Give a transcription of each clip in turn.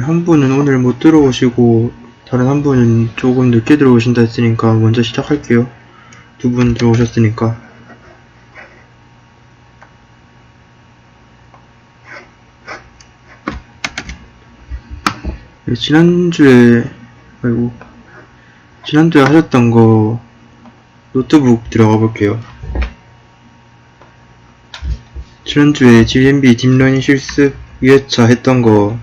한 분은 오늘 못 들어오시고 다른 한 분은 조금 늦게 들어오신다 했으니까 먼저 시작할게요. 두 분 들어오셨으니까. 네, 지난주에 하셨던 거 노트북 들어가 볼게요. 지난주에 GMB 딥러닝 실습 2회차 했던 거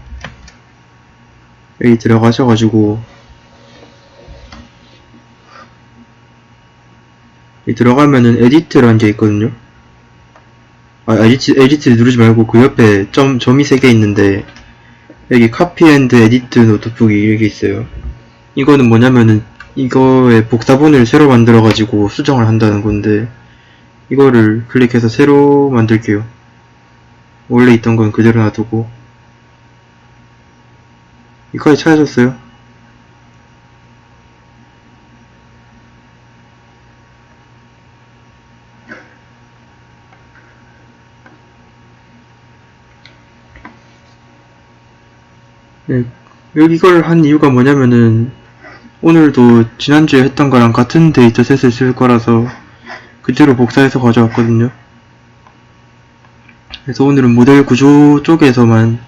여기 들어가셔가지고 여기 들어가면은 에디트라는 게 있거든요. 에디트 누르지 말고 그 옆에 점이 3개 있는데 여기 카피 앤드 에디트 노트북이 이렇게 있어요. 이거는 뭐냐면은 이거의 복사본을 새로 만들어가지고 수정을 한다는 건데 이거를 클릭해서 새로 만들게요. 원래 있던 건 그대로 놔두고. 이까지 찾으셨어요? 네, 여기 이걸 한 이유가 뭐냐면은 오늘도 지난주에 했던 거랑 같은 데이터셋을 쓸 거라서 그대로 복사해서 가져왔거든요. 그래서 오늘은 모델 구조 쪽에서만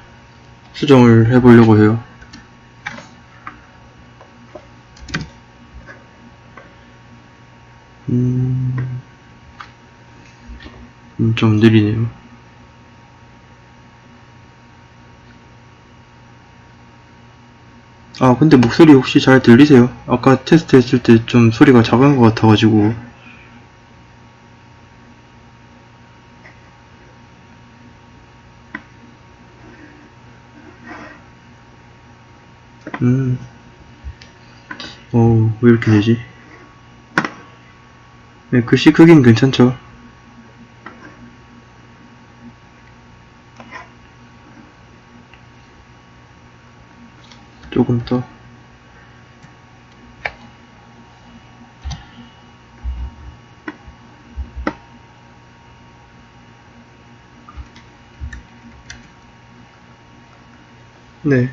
수정을 해보려고 해요. 좀 느리네요. 아, 근데 목소리 혹시 잘 들리세요? 아까 테스트 했을 때 좀 소리가 작은 것 같아가지고. 왜 이렇게 되지? 네, 글씨 크기는 괜찮죠? 조금 더. 네.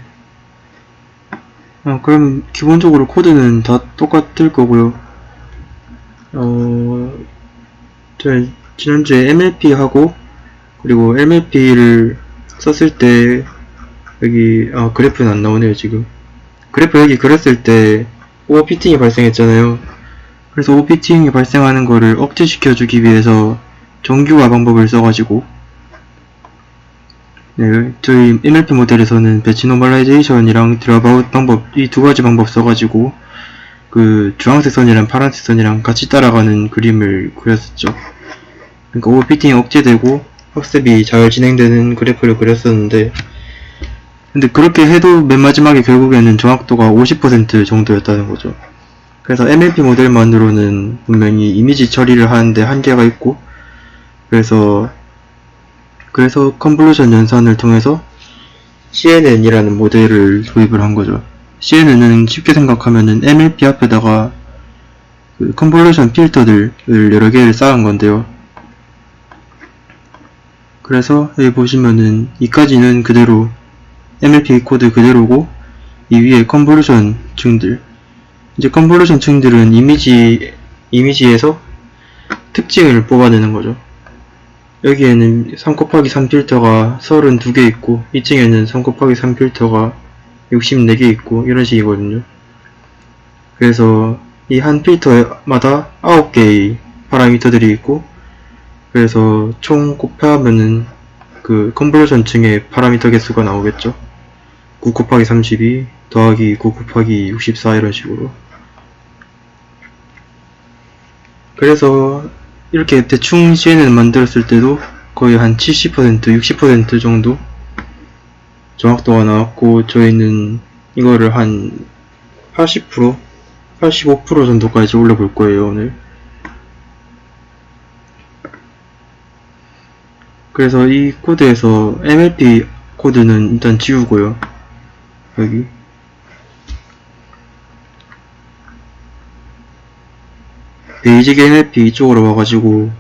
그럼 기본적으로 코드는 다 똑같을 거고요. 제가 지난주에 MLP 하고 그리고 MLP를 썼을 때 여기 그래프는 안 나오네요 지금. 그래프 여기 그렸을 때 오버피팅이 발생했잖아요. 그래서 오버피팅이 발생하는 거를 억제시켜주기 위해서 정규화 방법을 써가지고 네, 저희 MLP 모델에서는 배치 노멀라이제이션이랑 드랍아웃 방법 이 두 가지 방법 써가지고 그 주황색 선이랑 파란색 선이랑 같이 따라가는 그림을 그렸었죠. 그러니까 오버피팅이 억제되고 학습이 잘 진행되는 그래프를 그렸었는데 근데 그렇게 해도 맨 마지막에 결국에는 정확도가 50% 정도였다는 거죠. 그래서 MLP 모델만으로는 분명히 이미지 처리를 하는데 한계가 있고 그래서 컨볼루션 연산을 통해서 CNN이라는 모델을 도입을 한 거죠. CNN은 쉽게 생각하면은 MLP 앞에다가 그 컨볼루션 필터들을 여러 개를 쌓은 건데요. 그래서 여기 보시면은 이까지는 그대로 MLP 코드 그대로고 이 위에 컨볼루션 층들 이제 컨볼루션 층들은 이미지에서 특징을 뽑아내는 거죠. 여기에는 3 곱하기 3 필터가 32개 있고 2층에는 3 곱하기 3 필터가 64개 있고 이런 식이거든요. 그래서 이 한 필터마다 9개의 파라미터들이 있고 그래서 총 곱하면은 그 컨볼루션 층의 파라미터 개수가 나오겠죠. 9 곱하기 32 더하기 9 곱하기 64 이런 식으로. 그래서 이렇게 대충 CNN 만들었을 때도 거의 한 70%, 60% 정도 정확도가 나왔고 저희는 이거를 한 80%, 85% 정도까지 올려볼 거예요 오늘. 그래서 이 코드에서 MLP 코드는 일단 지우고요. 여기 베이직 MLP 이쪽으로 와가지고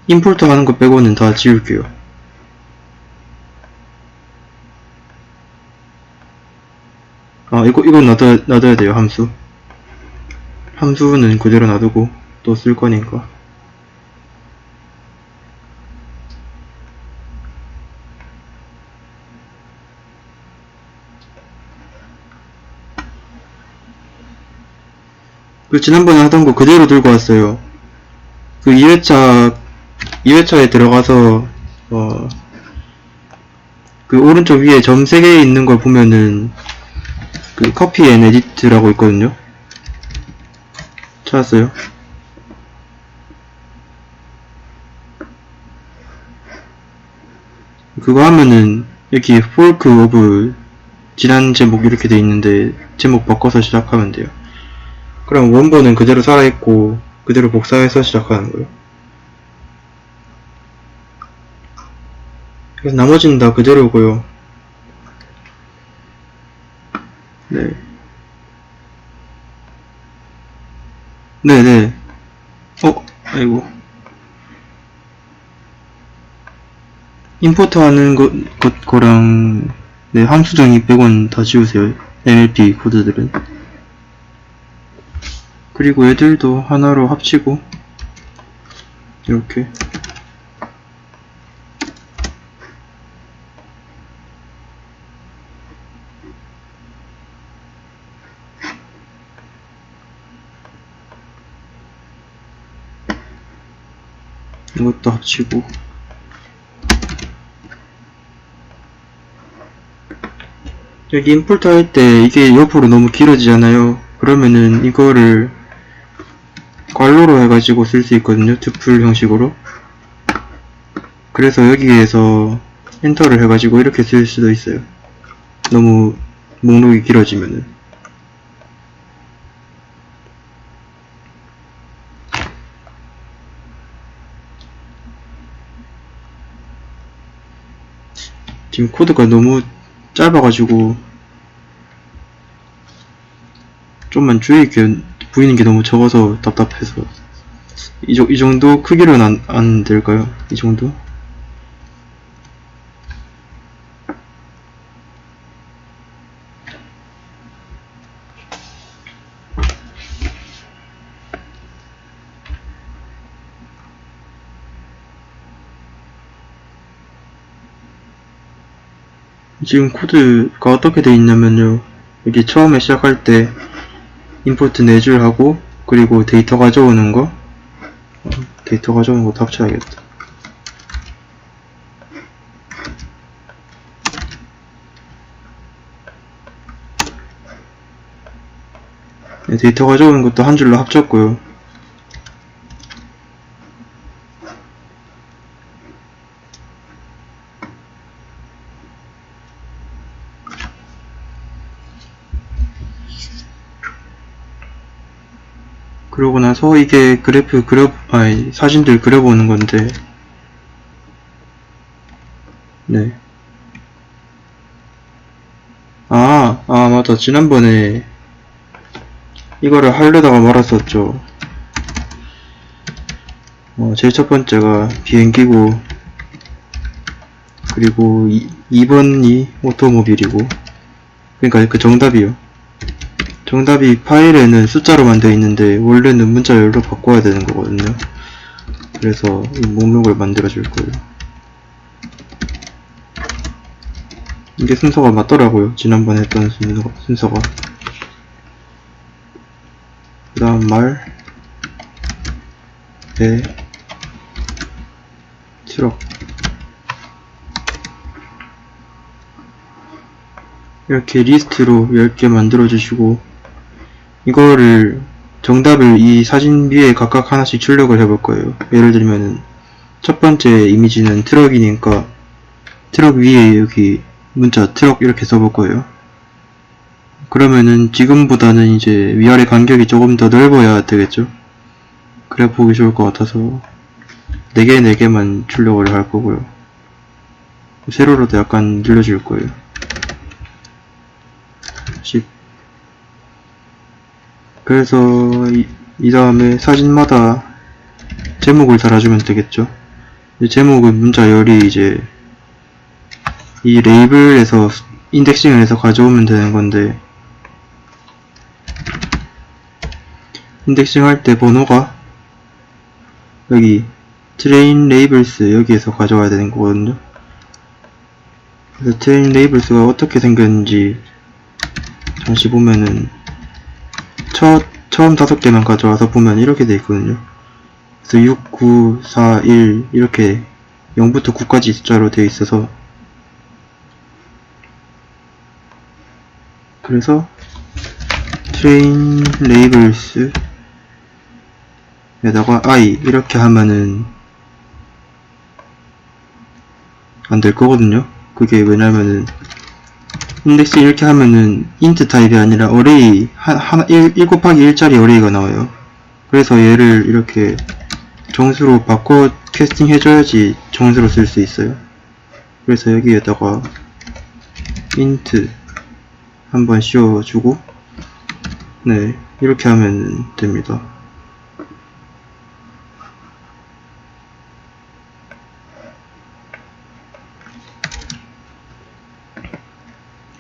임포트 하는 거 빼고는 다 지울게요. 이건 놔둬야 돼요. 함수는 그대로 놔두고 또 쓸 거니까. 지난번에 하던 거 그대로 들고 왔어요. 2회차에 들어가서, 오른쪽 위에 점 3개 있는 걸 보면은, 커피 앤 에디트라고 있거든요. 찾았어요? 그거 하면은, 여기 폴크 오브 지난 제목 이렇게 돼 있는데, 제목 바꿔서 시작하면 돼요. 그럼 원본은 그대로 살아있고 그대로 복사해서 시작하는 거예요. 그래서 나머지는 다 그대로고요. 네. 네네. 아이고. 임포트 하는 거랑, 네, 함수정 200원 다 지우세요. MLP 코드들은. 그리고 애들도 하나로 합치고, 이렇게. 이것도 합치고. 여기 임포트 할 때 이게 옆으로 너무 길어지잖아요. 그러면은 이거를 괄호로 해가지고 쓸 수 있거든요. 투플 형식으로. 그래서 여기에서 엔터를 해가지고 이렇게 쓸 수도 있어요. 너무 목록이 길어지면은. 지금 코드가 너무 짧아가지고 좀만 보이는 게 너무 적어서 답답해서 이 정도 크기로는 안 될까요? 이 정도? 지금 코드가 어떻게 돼 있냐면요, 여기 처음에 시작할 때 임포트 4줄 하고, 그리고 데이터 가져오는 거, 데이터 가져오는 것도 합쳐야겠다. 네, 데이터 가져오는 것도 한 줄로 합쳤고요. 그러고 나서 이게 사진들 그려보는 건데, 네. 맞다. 지난번에 이거를 하려다가 말았었죠. 제일 첫 번째가 비행기고, 그리고 2번이 오토모빌이고, 그러니까 그 정답이요. 정답이 파일에는 숫자로만 되어 있는데 원래는 문자열로 바꿔야 되는 거거든요. 그래서 이 목록을 만들어 줄 거예요. 이게 순서가 맞더라고요. 지난번에 했던 순서가. 그 다음 배, 트럭. 이렇게 리스트로 10개 만들어 주시고, 이거를 정답을 이 사진 위에 각각 하나씩 출력을 해볼 거예요. 예를 들면은 첫 번째 이미지는 트럭이니까 트럭 위에 여기 문자 트럭 이렇게 써볼 거예요. 그러면은 지금보다는 이제 위아래 간격이 조금 더 넓어야 되겠죠. 그래 보기 좋을 것 같아서 4개만 출력을 할 거고요. 세로로도 약간 늘려줄 거예요. 10. 그래서 이 다음에 사진마다 제목을 달아주면 되겠죠. 이 제목은 문자열이 이제 이 레이블에서 인덱싱을 해서 가져오면 되는 건데, 인덱싱 할 때 번호가 여기 트레인 레이블스 여기에서 가져와야 되는 거거든요. 그래서 트레인 레이블스가 어떻게 생겼는지 잠시 보면은 처음 5개만 가져와서 보면 이렇게 돼 있거든요. 그래서 6, 9, 4, 1 이렇게 0부터 9까지 숫자로 되어 있어서, 그래서 train labels 에다가 I 이렇게 하면은 안 될 거거든요. 그게 왜냐면은 인덱스 이렇게 하면은 int 타입이 아니라 array 1 곱하기 1짜리 array가 나와요. 그래서 얘를 이렇게 정수로 바꿔 캐스팅 해줘야지 정수로 쓸 수 있어요. 그래서 여기에다가 int 한번 씌워주고, 네, 이렇게 하면 됩니다.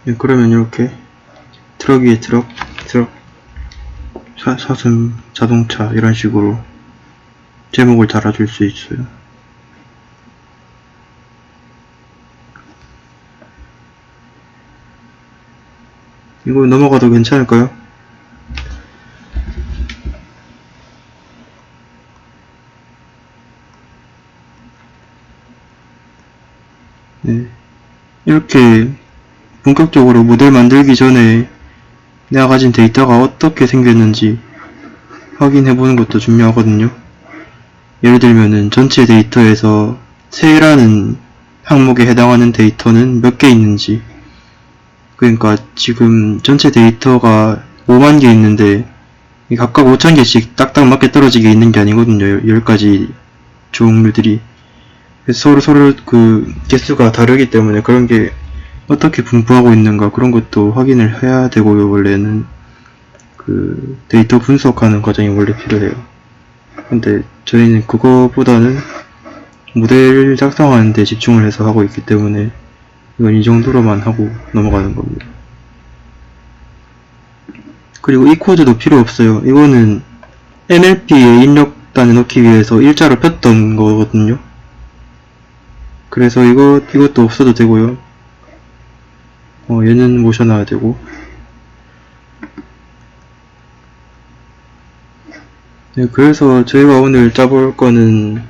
네, 그러면 이렇게 트럭 위에 트럭, 사슴, 자동차 이런 식으로 제목을 달아줄 수 있어요. 이거 넘어가도 괜찮을까요? 네, 이렇게 본격적으로 모델 만들기 전에 내가 가진 데이터가 어떻게 생겼는지 확인해보는 것도 중요하거든요. 예를 들면은 전체 데이터에서 세라는 항목에 해당하는 데이터는 몇 개 있는지, 그러니까 지금 전체 데이터가 5만 개 있는데 각각 5,000개씩 딱딱 맞게 떨어지게 있는 게 아니거든요. 10가지 종류들이. 그래서 서로 그 개수가 다르기 때문에 그런 게 어떻게 분포하고 있는가 그런 것도 확인을 해야 되고요. 원래는 그 데이터 분석하는 과정이 원래 필요해요. 근데 저희는 그거보다는 모델 작성하는 데 집중을 해서 하고 있기 때문에 이건 이 정도로만 하고 넘어가는 겁니다. 그리고 이 코드도 필요 없어요. 이거는 NLP에 입력단에 넣기 위해서 일자로 폈던 거거든요. 그래서 이것도 없어도 되고요. 얘는 모셔놔야 되고. 네, 그래서 저희가 오늘 짜볼 거는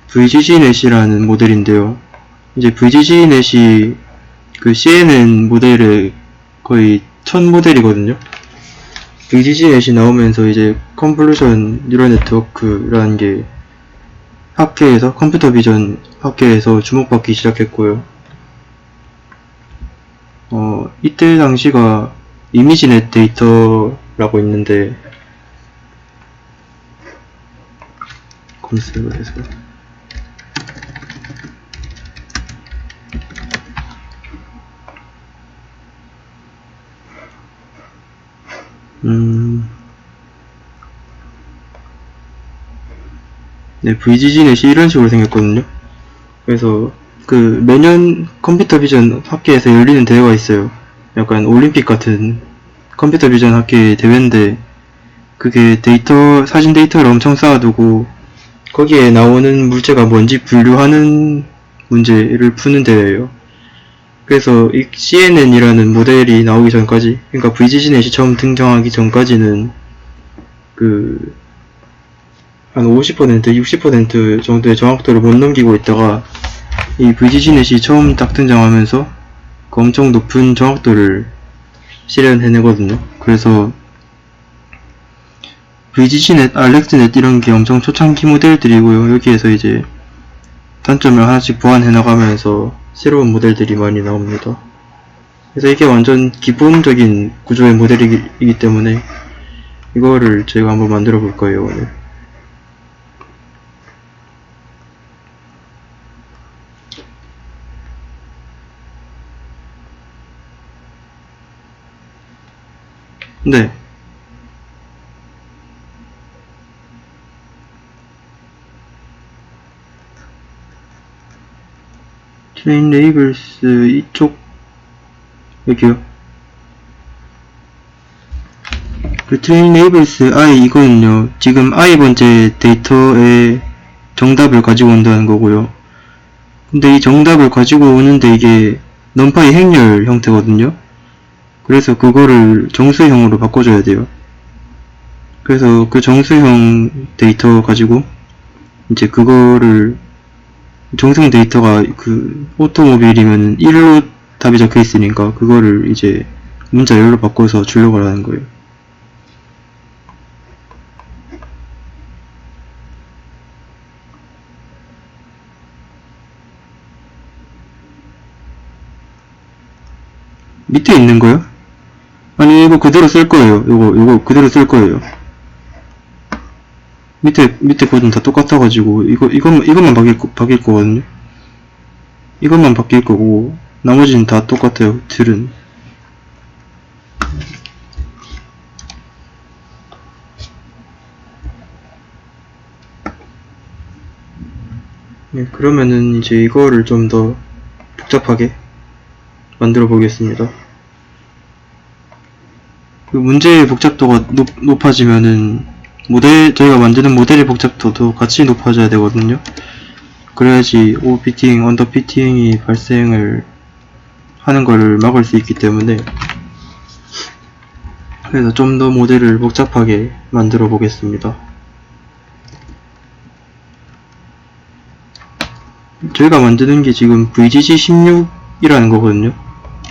VGGNet이라는 모델인데요. 이제 VGGNet이 그 CNN 모델의 거의 첫 모델이거든요. VGGNet이 나오면서 이제 컨볼루션 뉴럴 네트워크라는 게 학계에서, 컴퓨터 비전 학계에서 주목받기 시작했고요. 이때 당시가 이미지넷 데이터라고 있는데, 검색을 해서 네, VGG넷이 이런 식으로 생겼거든요. 그래서 그 매년 컴퓨터 비전 학계에서 열리는 대회가 있어요. 약간 올림픽 같은 컴퓨터 비전 학계 대회인데, 그게 사진 데이터를 엄청 쌓아두고 거기에 나오는 물체가 뭔지 분류하는 문제를 푸는 대회예요. 그래서 이 CNN이라는 모델이 나오기 전까지, 그러니까 VGG넷이 처음 등장하기 전까지는 한 50%, 60% 정도의 정확도를 못 넘기고 있다가 이 VGG넷이 처음 딱 등장하면서 그 엄청 높은 정확도를 실현해내거든요. 그래서 VGG넷, 알렉스넷 이런 게 엄청 초창기 모델들이고요. 여기에서 이제 단점을 하나씩 보완해 나가면서 새로운 모델들이 많이 나옵니다. 그래서 이게 완전 기본적인 구조의 모델이기 때문에 이거를 제가 한번 만들어 볼 거예요, 오늘. 네. 트레인 레이블스 이쪽, 여기요. 그 트레인 레이블스 I 이거는요, 지금 i번째 데이터의 정답을 가지고 온다는 거고요. 근데 이 정답을 가지고 오는데 이게 numPy 행렬 형태거든요. 그래서 그거를 정수형으로 바꿔줘야 돼요. 그래서 그 정수형 데이터 가지고 이제 그거를 정수형 데이터가 그 오토모빌이면 1로 답이 적혀 있으니까 그거를 이제 문자 10로 바꿔서 주려고 하는 거예요. 밑에 있는 거요? 아니 이거 그대로 쓸 거예요. 이거 그대로 쓸 거예요. 밑에 코드는 다 똑같아가지고 이것만 바뀔 거거든요. 이것만 바뀔 거고 나머지는 다 똑같아요. 틀은. 네, 그러면은 이제 이거를 좀 더 복잡하게 만들어 보겠습니다. 그 문제의 복잡도가 높아지면은 저희가 만드는 모델의 복잡도도 같이 높아져야 되거든요. 그래야지 오버피팅, 언더피팅이 발생을 하는 거를 막을 수 있기 때문에, 그래서 좀 더 모델을 복잡하게 만들어 보겠습니다. 저희가 만드는 게 지금 VGG16이라는 거거든요.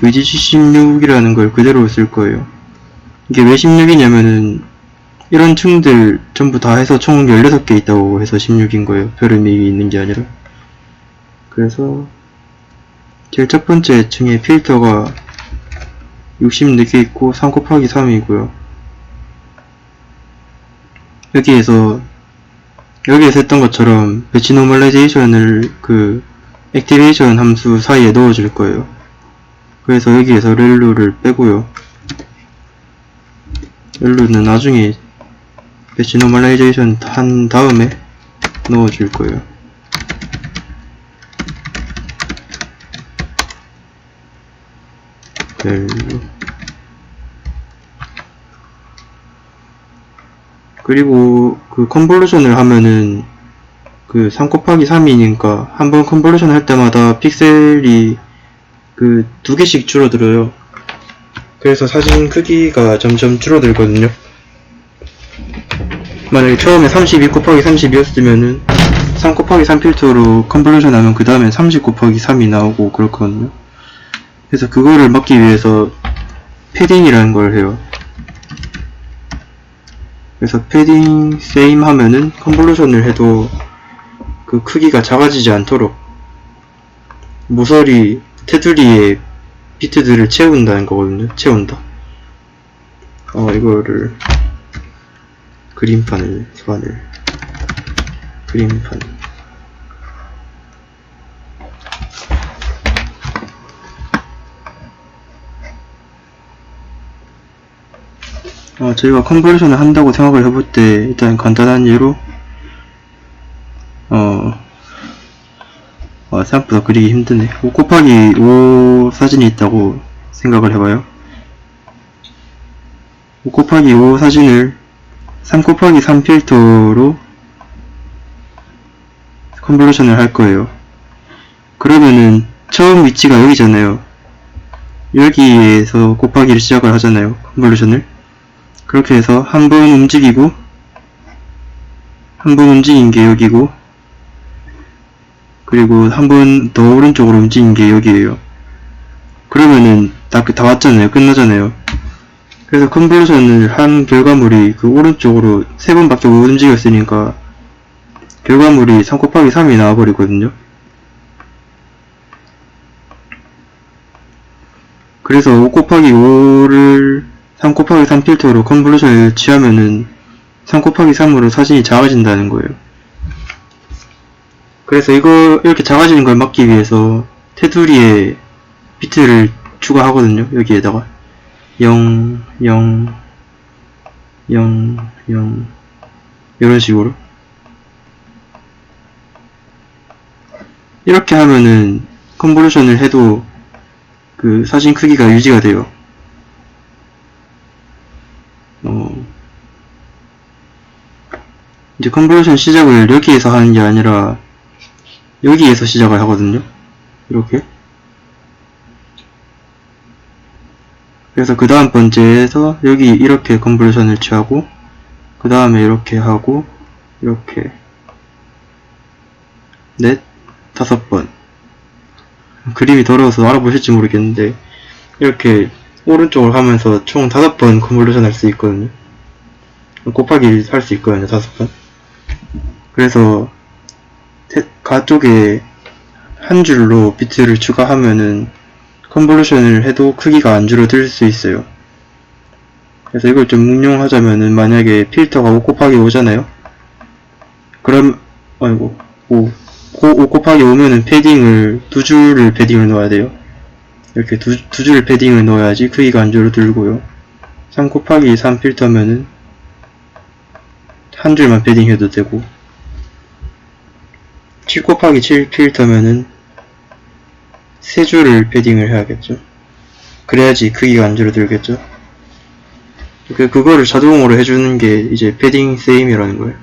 VGG16이라는 걸 그대로 쓸 거예요. 이게 왜 16이냐면은 이런 층들 전부 다 해서 총 16개 있다고 해서 16인 거예요. 별의미가 있는 게 아니라. 그래서 제일 첫 번째 층에 필터가 64개 있고 3 곱하기 3이고요. 여기에서 했던 것처럼 배치 노멀라이제이션을 그 액티베이션 함수 사이에 넣어줄 거예요. 그래서 여기에서 렐루를 빼고요. 렐루는 나중에 배치 노멀라이제이션 한 다음에 넣어줄 거예요. 렐루. 그리고 그 컨볼루션을 하면은 그 3 곱하기 3이니까 한번 컨볼루션 할 때마다 픽셀이 그 2개씩 줄어들어요. 그래서 사진 크기가 점점 줄어들거든요. 만약에 처음에 32 곱하기 32였으면은 3 곱하기 3 필터로 컨볼루션 하면 그 다음에 30 곱하기 3이 나오고 그렇거든요. 그래서 그거를 막기 위해서 패딩이라는 걸 해요. 그래서 패딩 same 하면은 컨볼루션을 해도 그 크기가 작아지지 않도록 모서리 테두리에 비트들을 채운다는 거거든요. 채운다. 이거를 그림판을 그림판. 저희가 컨버전을 한다고 생각을 해볼 때 일단 간단한 예로 생각보다 그리기 힘드네. 5 곱하기 5 사진이 있다고 생각을 해봐요. 5 곱하기 5 사진을 3 곱하기 3 필터로 컨볼루션을 할 거예요. 그러면은 처음 위치가 여기잖아요. 여기에서 곱하기를 시작을 하잖아요. 컨볼루션을. 그렇게 해서 한 번 움직이고 한 번 움직인 게 여기고 그리고 한 번 더 오른쪽으로 움직인 게 여기에요. 그러면은 다 왔잖아요. 끝나잖아요. 그래서 컨볼루션을 한 결과물이 그 오른쪽으로 3번밖에 못 움직였으니까 결과물이 3 곱하기 3이 나와버리거든요. 그래서 5 곱하기 5를 3 곱하기 3 필터로 컨볼루션을 취하면은 3 곱하기 3으로 사진이 작아진다는 거예요. 그래서 이렇게 작아지는 걸 막기 위해서 테두리에 비트를 추가하거든요. 여기에다가 0, 0, 0, 0 이런 식으로 이렇게 하면은 컨볼루션을 해도 그 사진 크기가 유지가 돼요. 이제 컨볼루션 시작을 여기에서 하는 게 아니라 여기에서 시작을 하거든요. 이렇게. 그래서 그 다음 번째에서 여기 이렇게 컨볼루션을 취하고 그 다음에 이렇게 하고 이렇게 넷, 5번. 그림이 더러워서 알아보실지 모르겠는데 이렇게 오른쪽을 하면서 총 5번 컨볼루션 할 수 있거든요. 곱하기 할 수 있거든요. 5번. 그래서 가쪽에 한 줄로 비트를 추가하면은 컨볼루션을 해도 크기가 안 줄어들 수 있어요. 그래서 이걸 좀 응용하자면은 만약에 필터가 5 곱하기 5잖아요. 그럼 아이고 5 곱하기 5면은 패딩을 2줄을 패딩을 넣어야 돼요. 이렇게 두 줄 패딩을 넣어야지 크기가 안 줄어들고요. 3 곱하기 3 필터면은 한 줄만 패딩해도 되고 7 곱하기 7 필터면은 3줄을 패딩을 해야겠죠. 그래야지 크기가 안 줄어들겠죠. 그거를 자동으로 해주는 게 이제 패딩 세임이라는 거예요.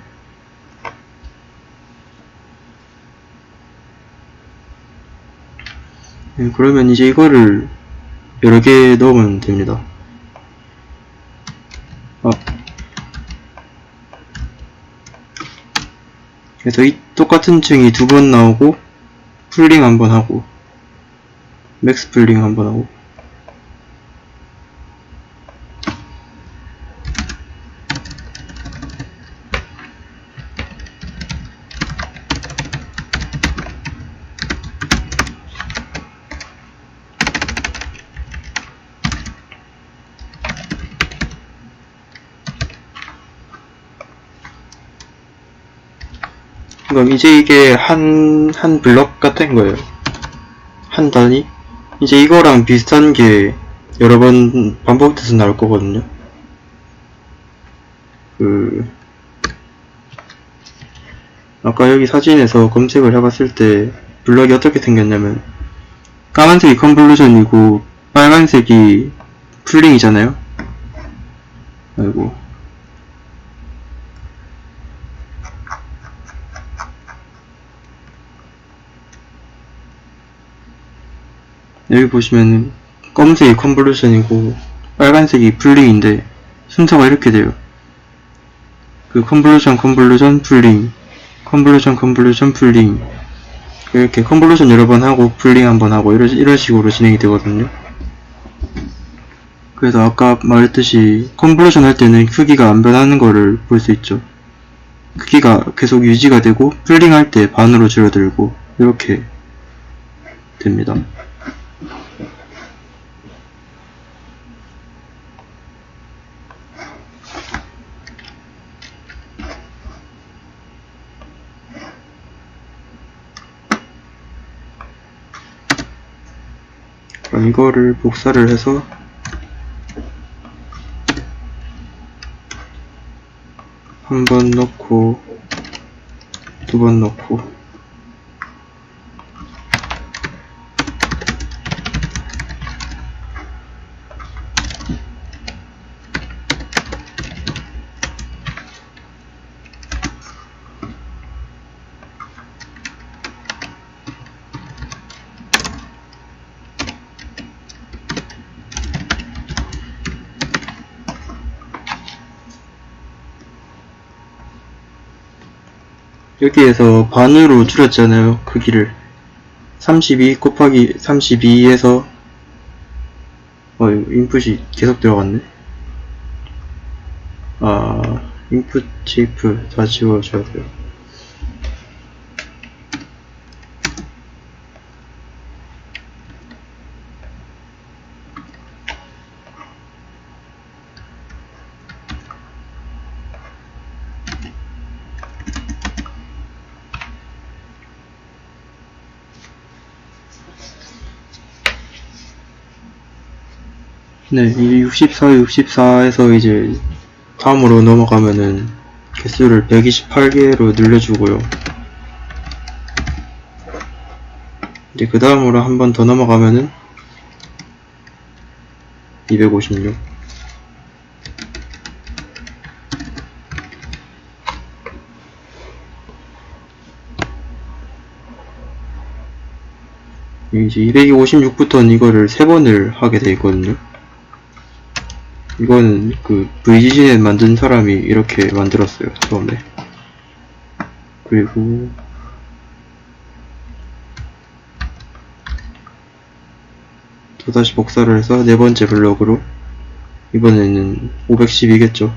그러면 이제 이거를 여러 개 넣으면 됩니다. 그래서 이 똑같은 층이 2번 나오고 풀링 한번 하고 맥스 풀링 한번 하고 그럼 이제 이게 한 블럭 같은 거예요. 한 단위? 이제 이거랑 비슷한 게 여러 번 반복돼서 나올 거거든요. 아까 여기 사진에서 검색을 해봤을 때 블럭이 어떻게 생겼냐면 까만색이 컨볼루션이고 빨간색이 풀링이잖아요. 아이고. 여기 보시면 검은색이 컨볼루션이고 빨간색이 풀링인데 순서가 이렇게 돼요. 컨볼루션 풀링 컨볼루션 풀링 이렇게 컨볼루션 여러 번 하고 풀링 한번 하고 이런 식으로 진행이 되거든요. 그래서 아까 말했듯이 컨볼루션 할 때는 크기가 안 변하는 거를 볼 수 있죠. 크기가 계속 유지가 되고 풀링 할 때 반으로 줄어들고 이렇게 됩니다. 그럼 이거를 복사를 해서 한 번 넣고 2번 넣고 여기에서 반으로 줄였잖아요. 크기를 32 곱하기 32에서 인풋이 계속 들어갔네. 인풋 쉐이프 다 지워줘야 돼요. 네, 이 64에서 이제 다음으로 넘어가면은 개수를 128개로 늘려주고요. 이제 그 다음으로 한 번 더 넘어가면은 256. 이제 256부터는 이거를 3번을 하게 돼 있거든요. 이거는 그 VGGN 만든 사람이 이렇게 만들었어요, 처음에. 그리고 또다시 복사를 해서 4번째 블럭으로, 이번에는 512겠죠.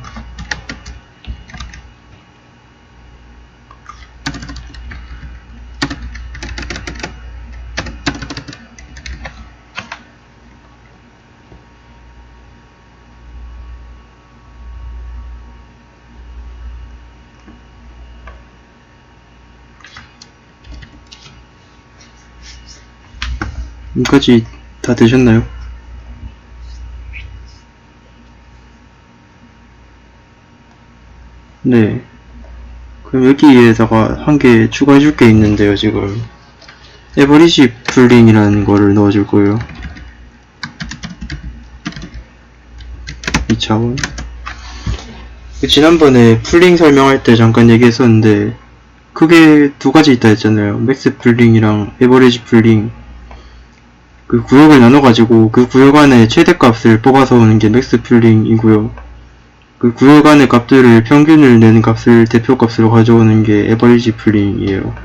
여기까지 다 되셨나요? 네. 그럼 여기에다가 한 개 추가해줄 게 있는데요, 지금. 에버리지 풀링이라는 거를 넣어줄 거예요. 2차원. 지난번에 풀링 설명할 때 잠깐 얘기했었는데, 크게 2가지 있다 했잖아요. 맥스 풀링이랑 에버리지 풀링. 그 구역을 나눠가지고 그 구역 안에 최대값을 뽑아서 오는 게 맥스 풀링이고요. 그 구역 안의 값들을 평균을 내는 값을 대표값으로 가져오는 게 에버리지 풀링이에요.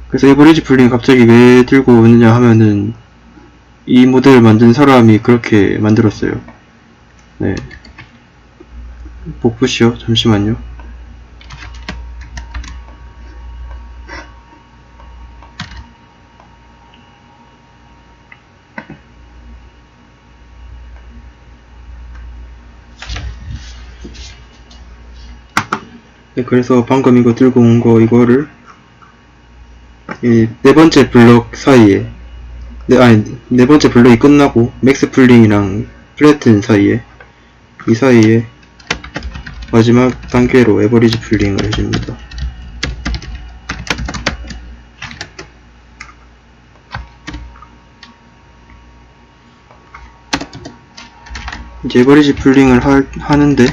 그래서 에버리지 풀링 갑자기 왜 들고 오느냐 하면은 이 모델을 만든 사람이 그렇게 만들었어요. 네. 복붙이요. 잠시만요. 네, 그래서 방금 이거 들고 온 거, 이거를 이 4번째 블럭 사이에, 네 번째 블럭이 끝나고 맥스 풀링이랑 플래튼 사이에, 이 사이에 마지막 단계로 에버리지 풀링을 해줍니다. 이제 에버리지 풀링을 하는데,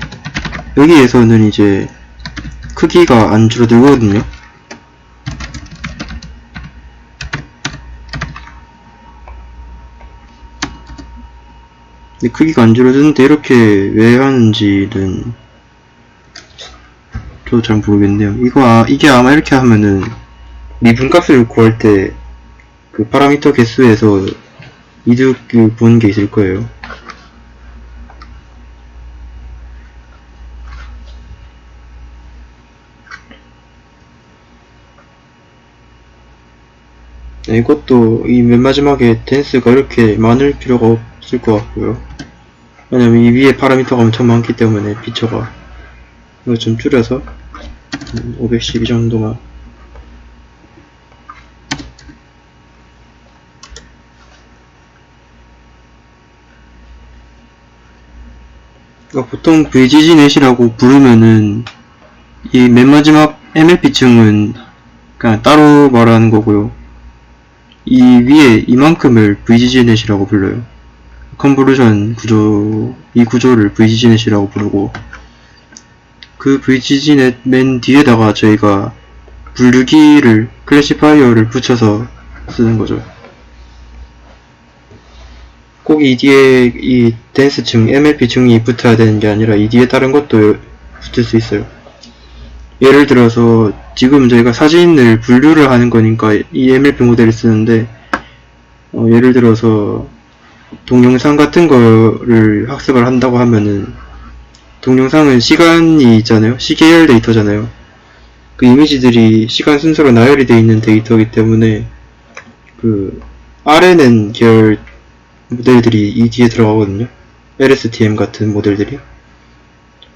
여기에서는 이제 크기가 안 줄어들거든요. 근데 크기가 안 줄어드는데 이렇게 왜 하는지는 저도 잘 모르겠네요. 이게 아마 이렇게 하면은 미분값을 구할 때 그 파라미터 개수에서 이득을 보는 게 있을 거예요. 네, 이것도 이 맨 마지막에 댄스가 이렇게 많을 필요가 없을 것 같고요. 왜냐면 이 위에 파라미터가 엄청 많기 때문에 피처가. 이거 좀 줄여서 512 정도만. 그러니까 보통 VGGNet이라고 부르면은 이 맨 마지막 MLP층은 그냥 따로 말하는 거고요. 이 위에 이만큼을 VGGNet이라고 불러요. 컨볼루션 구조, 이 구조를 VGGNet이라고 부르고, 그 VGGnet 맨 뒤에다가 저희가 분류기를, 클래시파이어를 붙여서 쓰는 거죠. 꼭 이 뒤에 이 댄스층, MLP층이 붙어야 되는 게 아니라 이 뒤에 다른 것도 붙을 수 있어요. 예를 들어서 지금 저희가 사진을 분류를 하는 거니까 이 MLP 모델을 쓰는데, 예를 들어서 동영상 같은 거를 학습을 한다고 하면은, 동영상은 시간이 있잖아요. 시계열 데이터잖아요. 그 이미지들이 시간 순서로 나열이 되어 있는 데이터이기 때문에 그 RNN 계열 모델들이 이 뒤에 들어가거든요. LSTM 같은 모델들이.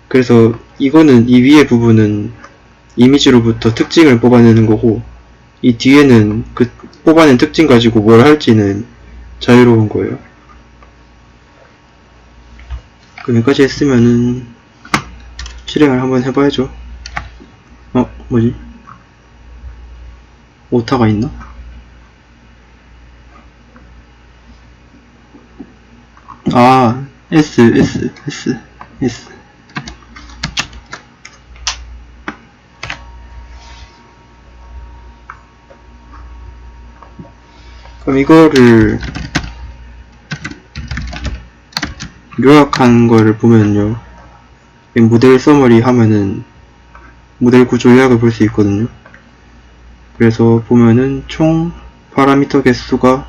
그래서 이거는, 이 위에 부분은 이미지로부터 특징을 뽑아내는 거고, 이 뒤에는 그 뽑아낸 특징 가지고 뭘 할지는 자유로운 거예요. 그럼 여기까지 했으면은 실행을 한번 해봐야죠. 뭐지? 오타가 있나? S. 그럼 이거를 요약한 거를 보면요, 모델 서머리 하면은 모델 구조 요약을 볼 수 있거든요. 그래서 보면은 총 파라미터 개수가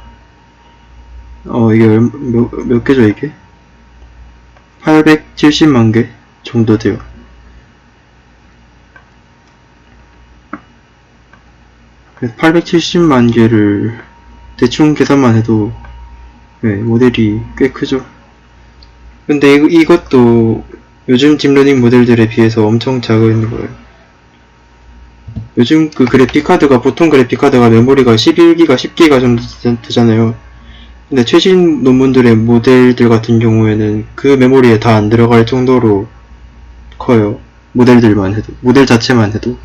이게 몇 개죠 이게? 870만 개 정도 돼요. 그래서 870만 개를 대충 계산만 해도 모델이 꽤 크죠. 근데 이것도 요즘 딥러닝 모델들에 비해서 엄청 작은 거예요. 요즘 그 그래픽카드가, 보통 그래픽카드가 메모리가 11기가 10기가 정도 되잖아요. 근데 최신 논문들의 모델들 같은 경우에는 그 메모리에 다 안 들어갈 정도로 커요. 모델들만 해도, 모델 자체만 해도.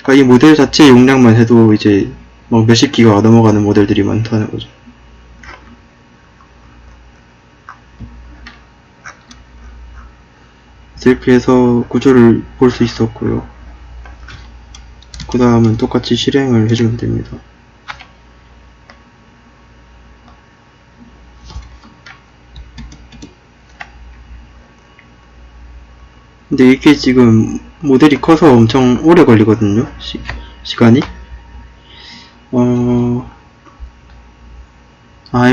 그러니까 이 모델 자체 용량만 해도 이제 막 몇십 기가가 넘어가는 모델들이 많다는 거죠. 이렇게 해서 구조를 볼 수 있었고요. 그 다음은 똑같이 실행을 해주면 됩니다. 근데 이게 지금 모델이 커서 엄청 오래 걸리거든요. 시간이.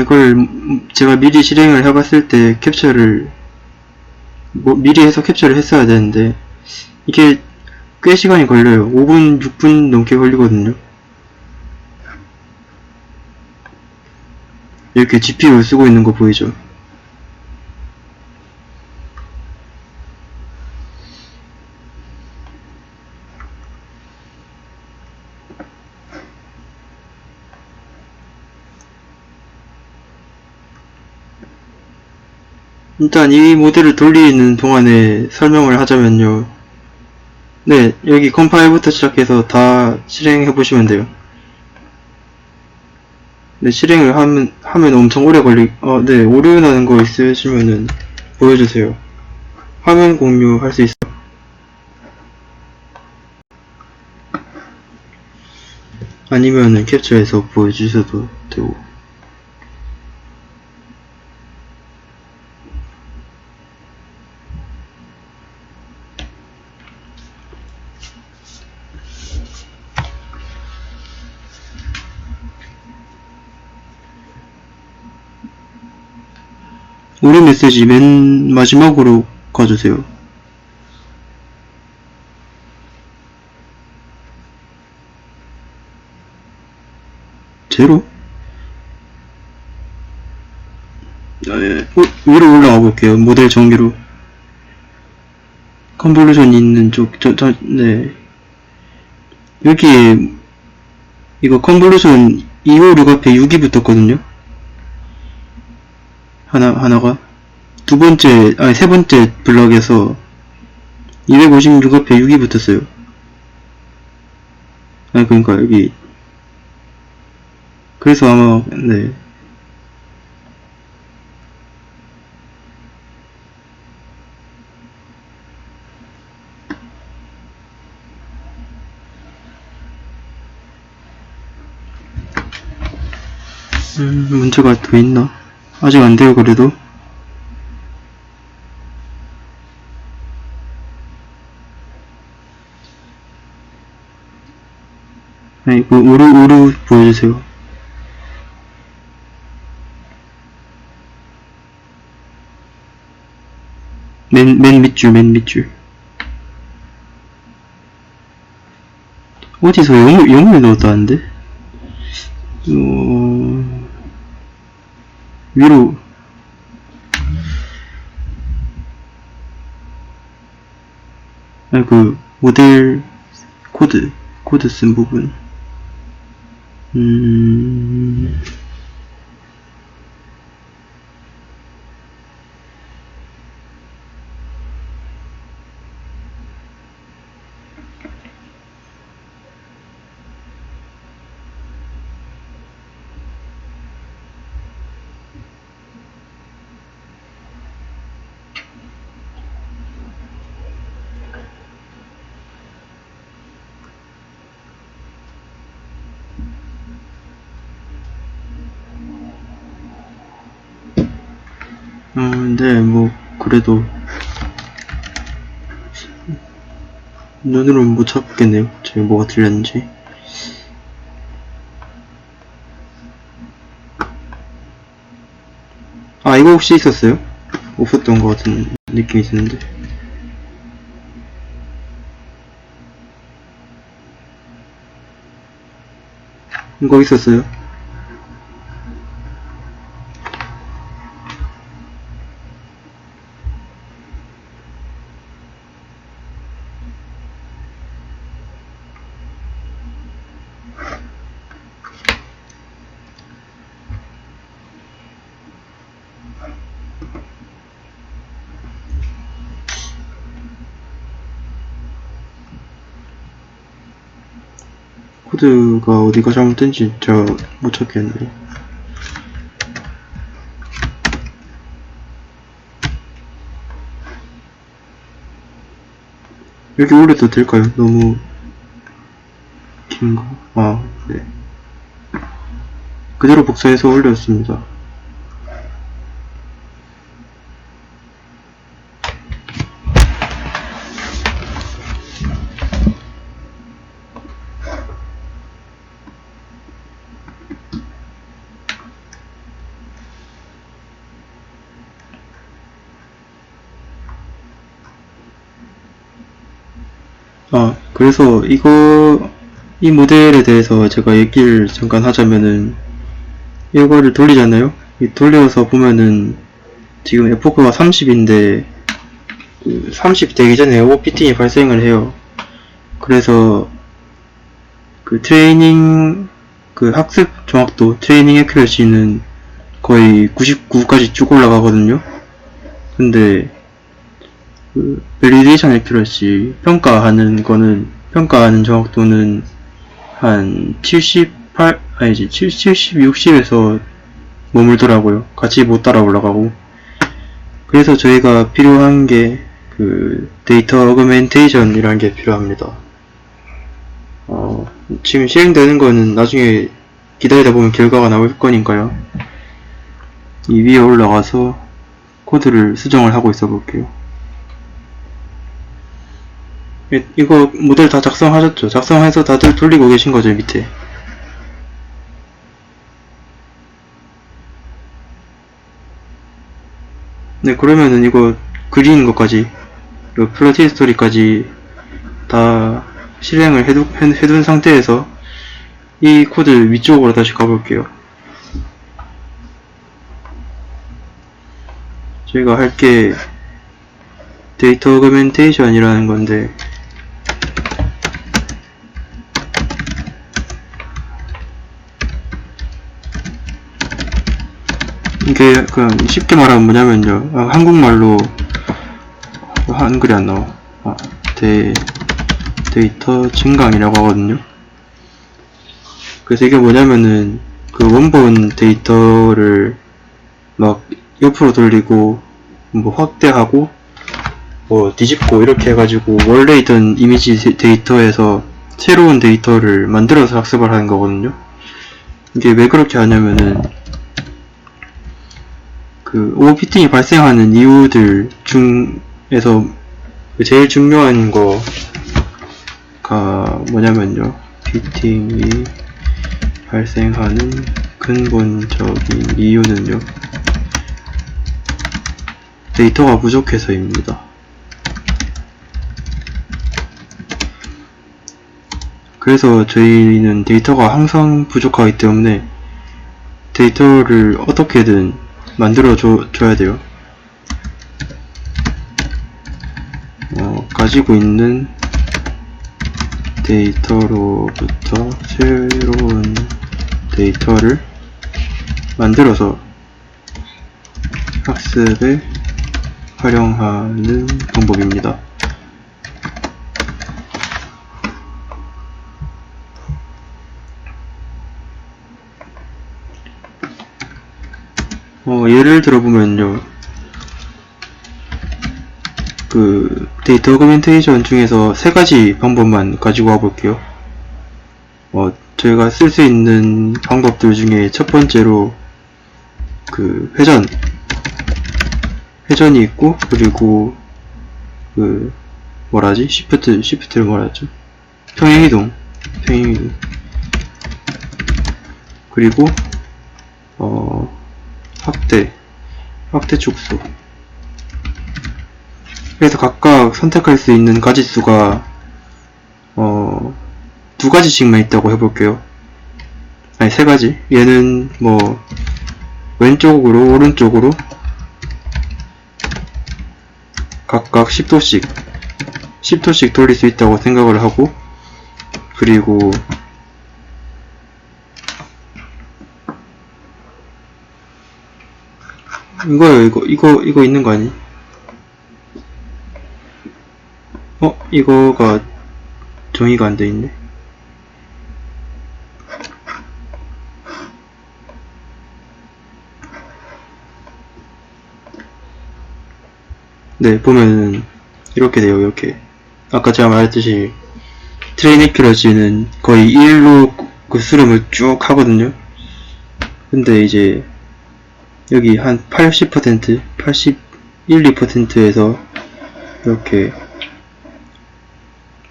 이걸 제가 미리 실행을 해봤을 때 캡처를 미리 해서 캡처를 했어야 되는데 이게 꽤 시간이 걸려요. 5분, 6분 넘게 걸리거든요. 이렇게 GPU 쓰고 있는 거 보이죠? 일단 이 모델을 돌리는 동안에 설명을 하자면요. 네, 여기 컴파일부터 시작해서 다 실행해 보시면 돼요. 네, 실행을 하면 엄청 오래 네, 오류 나는 거 있으시면은 보여주세요. 화면 공유할 수 있어요. 아니면은 캡처해서 보여주셔도 되고. 오류 메시지 맨 마지막으로 가주세요. 제로? 위로 올라가 볼게요. 모델 정비로. 컨볼루션 있는 쪽, 네. 여기에, 이거 컨볼루션 256 앞에 6이 붙었거든요? 하나가. 세 번째 블럭에서 256 앞에 6이 붙었어요. 그러니까 여기. 그래서 아마, 네. 문제가 더 있나? 아직 안 돼요, 그래도. 이거 오류 보여주세요. 맨 밑줄. 어디서 0을 넣었다는데? 위로. 모델 코드 쓴 부분. 근데 뭐 그래도 눈으로는 못 찾겠네요. 제가 뭐가 틀렸는지. 아, 이거 혹시 있었어요? 없었던 것 같은 느낌이 드는데. 이거 있었어요? 코드가 어디가 잘못된지 제가 못 찾겠네요. 여기 올려도 될까요? 너무 긴가? 아, 네. 그대로 복사해서 올렸습니다. 그래서 이 모델에 대해서 제가 얘기를 잠깐 하자면은, 이거를 돌리잖아요? 돌려서 보면은, 지금 에포크가 30인데, 30 되기 전에 OPT이 발생을 해요. 그래서, 학습 정확도, 트레이닝 애큐러시는 거의 99까지 쭉 올라가거든요? 근데, 밸리데이션 애큐러시, 평가하는 정확도는 한 70, 60에서 머물더라고요. 같이 못 따라 올라가고. 그래서 저희가 필요한 게, 데이터 어그멘테이션이라는 게 필요합니다. 지금 실행되는 거는 나중에 기다리다 보면 결과가 나올 거니까요. 이 위에 올라가서 코드를 수정을 하고 있어 볼게요. 이거 모델 다 작성하셨죠? 작성해서 다들 돌리고 계신 거죠, 밑에. 네, 그러면은 이거 그리는 것까지, 플러트 히스토리까지 다 실행을 해둔 상태에서 이 코드 위쪽으로 다시 가볼게요. 저희가 할 게 데이터 어그멘테이션이라는 건데, 이게 그냥 쉽게 말하면 뭐냐면요, 한국말로 한글이 안 나와. 데이터 증강이라고 하거든요. 그래서 이게 뭐냐면은 원본 데이터를 막 옆으로 돌리고 뭐 확대하고 뭐 뒤집고 이렇게 해가지고 원래 있던 이미지 데이터에서 새로운 데이터를 만들어서 학습을 하는 거거든요. 이게 왜 그렇게 하냐면은 오버피팅이 발생하는 이유들 중에서 제일 중요한 거가 뭐냐면요, 피팅이 발생하는 근본적인 이유는요, 데이터가 부족해서입니다. 그래서 저희는 데이터가 항상 부족하기 때문에 데이터를 어떻게든 만들어 줘야 돼요. 가지고 있는 데이터로부터 새로운 데이터를 만들어서 학습에 활용하는 방법입니다. 예를 들어보면요, 데이터 어그멘테이션 중에서 3가지 방법만 가지고 와볼게요. 저희가 쓸 수 있는 방법들 중에 첫 번째로 회전, 회전이 있고, 그리고 그 뭐라지? 시프트를 뭐라죠? 평행이동. 그리고 확대 축소. 그래서 각각 선택할 수 있는 가지수가 두 가지씩만 있다고 해볼게요. 아니, 세 가지. 얘는 뭐 왼쪽으로 오른쪽으로 각각 10도씩 돌릴 수 있다고 생각을 하고, 그리고 이거요. 이거 있는 거 아니? 이거가 정의가 안 돼 있네. 네, 보면은 이렇게 돼요. 이렇게 아까 제가 말했듯이 트레인 에큐러지는 거의 1로 그 수렴을 쭉 하거든요. 근데 이제 여기 한 80%, 81, 2%에서 이렇게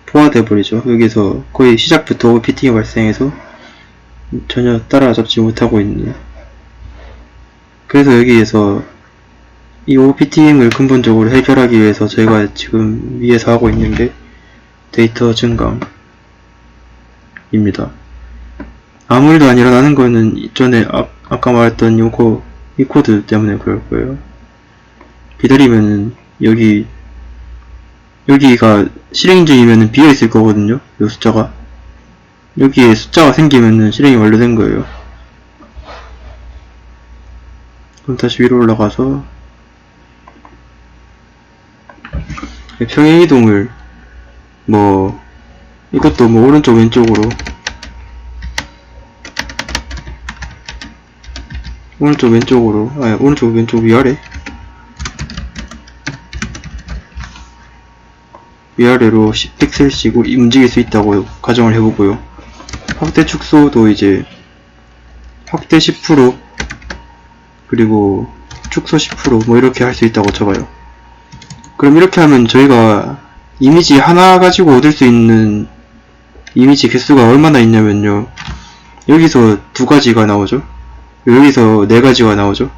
포화돼 버리죠. 여기서 거의 시작부터 오버피팅이 발생해서 전혀 따라잡지 못하고 있는. 그래서 여기에서 이 오버피팅을 근본적으로 해결하기 위해서 저희가 지금 위에서 하고 있는 게 데이터 증강입니다. 아무 일도 안 일어나는 거는 전에 아까 말했던 이 코드 때문에 그럴 거예요. 기다리면은 여기가 실행 중이면은 비어 있을 거거든요. 이 숫자가. 여기에 숫자가 생기면은 실행이 완료된 거예요. 그럼 다시 위로 올라가서 평행이동을 이것도 오른쪽 왼쪽 위아래로 10픽셀씩 움직일 수 있다고 가정을 해보고요. 확대 축소도 이제 확대 10% 그리고 축소 10% 이렇게 할 수 있다고 쳐봐요. 그럼 이렇게 하면 저희가 이미지 하나 가지고 얻을 수 있는 이미지 개수가 얼마나 있냐면요. 여기서 두 가지가 나오죠. 여기서 네 가지가 나오죠.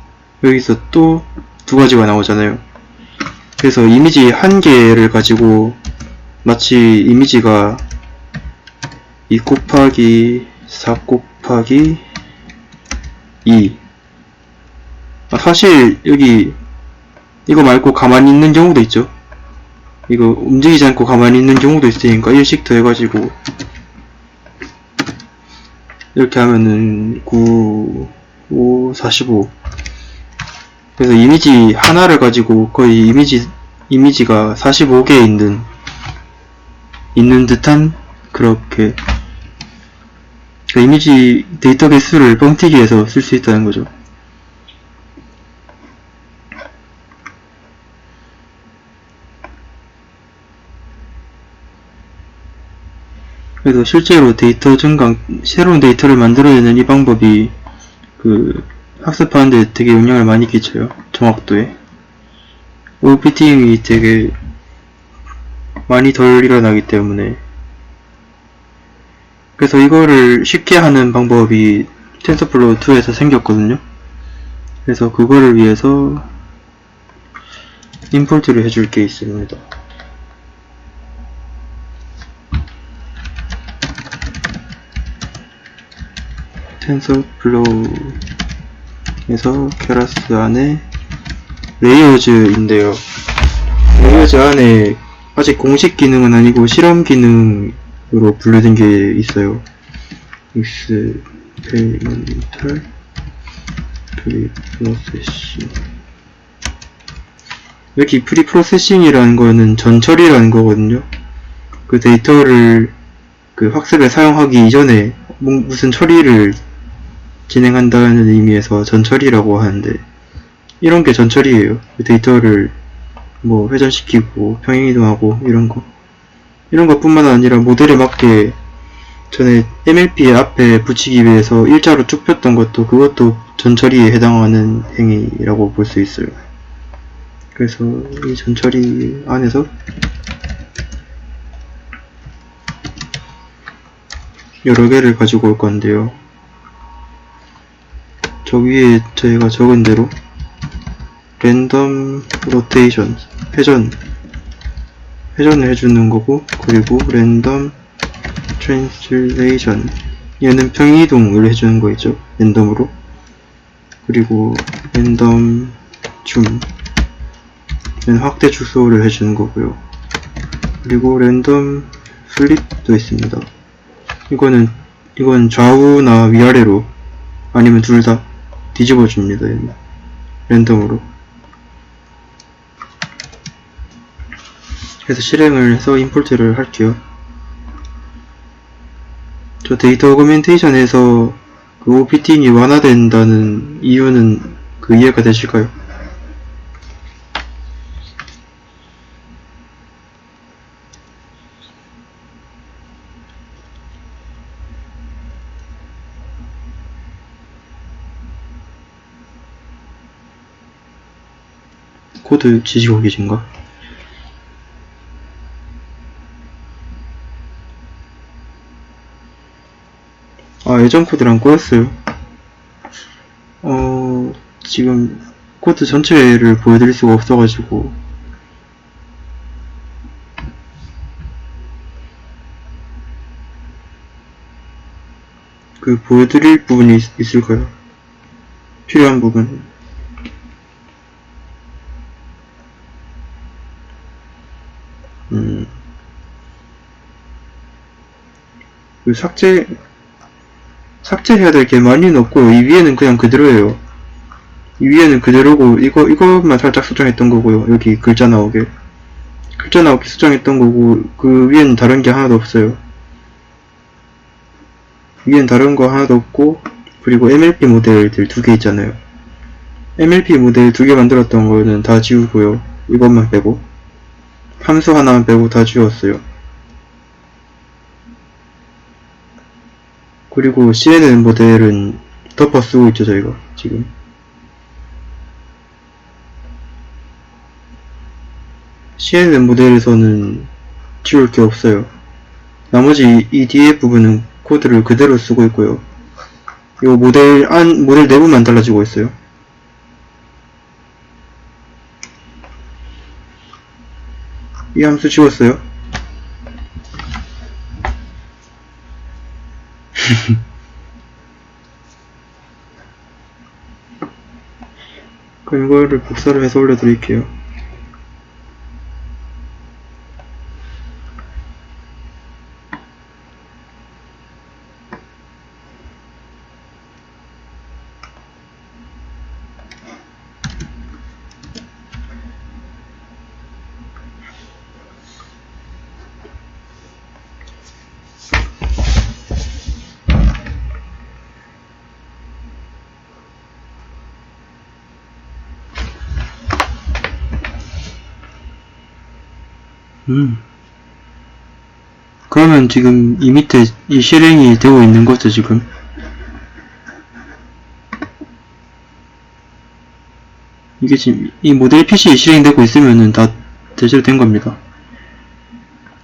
여기서 또 두 가지가 나오잖아요. 그래서 이미지 한 개를 가지고 마치 이미지가 2 곱하기 4 곱하기 2 사실 여기 이거 말고 가만히 있는 경우도 있죠. 이거 움직이지 않고 가만히 있는 경우도 있으니까 1씩 더해가지고 이렇게 하면은 9, 5, 45 그래서 이미지 하나를 가지고 거의 이미지가 45개 있는 듯한 그렇게 이미지 데이터 개수를 뻥튀기해서 쓸 수 있다는 거죠. 그래서 실제로 데이터 증강, 새로운 데이터를 만들어내는 이 방법이 학습하는데 되게 영향을 많이 끼쳐요. 정확도에. 오버피팅이 되게 많이 덜 일어나기 때문에. 그래서 이거를 쉽게 하는 방법이 텐서플로우 2에서 생겼거든요. 그래서 그거를 위해서 임포트를 해줄 게 있습니다. 텐서플로우에서 케라스 안에 레이어즈인데요. 레이어즈 안에 아직 공식 기능은 아니고 실험 기능으로 분류된 게 있어요. experimental preprocessing. 여기 프리프로세싱이라는 거는 전처리라는 거거든요. 그 데이터를 학습에 사용하기 이전에 무슨 처리를 진행한다는 의미에서 전처리라고 하는데, 이런 게 전처리예요. 데이터를 회전시키고 평행이동하고 이런 것뿐만 아니라 모델에 맞게 전에 MLP의 앞에 붙이기 위해서 일자로 쭉 폈던 그것도 전처리에 해당하는 행위라고 볼 수 있어요. 그래서 이 전처리 안에서 여러 개를 가지고 올 건데요. 저 위에 저희가 적은 대로 랜덤 로테이션 회전을 해주는 거고, 그리고 랜덤 트랜슬레이션 얘는 평이동을 해주는 거있죠, 랜덤으로. 그리고 랜덤 줌 얘는 확대 축소를 해주는 거고요. 그리고 랜덤 플립도 있습니다. 이건 좌우나 위아래로 아니면 둘 다 뒤집어 줍니다. 얘는 랜덤으로. 그래서 실행을 해서 임포트를 할게요. 저 데이터 오그멘테이션에서 그 OPTing이 완화된다는 이유는 그 이해가 되실까요? 코드 지시고 계신가? 아, 예전 코드랑 꼬였어요. 지금 코드 전체를 보여드릴 수가 없어가지고. 그 보여드릴 부분이 있을까요? 필요한 부분. 그 삭제해야 될 게 많이는 없고요. 이 위에는 그냥 그대로예요. 이 위에는 그대로고, 이것만 살짝 수정했던 거고요. 여기 글자 나오게 수정했던 거고, 그 위에는 다른 게 하나도 없어요. 위엔 다른 거 하나도 없고, 그리고 MLP 모델들 2개 있잖아요. MLP 모델 2개 만들었던 거는 다 지우고요. 이것만 빼고. 함수 하나만 빼고 다 지웠어요. 그리고 CNN 모델은 덮어 쓰고 있죠, 저희가 지금. CNN 모델에서는 지울 게 없어요. 나머지 이 뒤에 부분은 코드를 그대로 쓰고 있고요. 요 모델 내부만 달라지고 있어요. 이 함수 지웠어요. 그럼 이거를 복사를 해서 올려드릴게요. 그러면 지금 이 밑에 이 실행이 되고 있는 거죠, 지금? 이게 지금 이 모델 PC에 실행되고 있으면은 다 제대로 된 겁니다.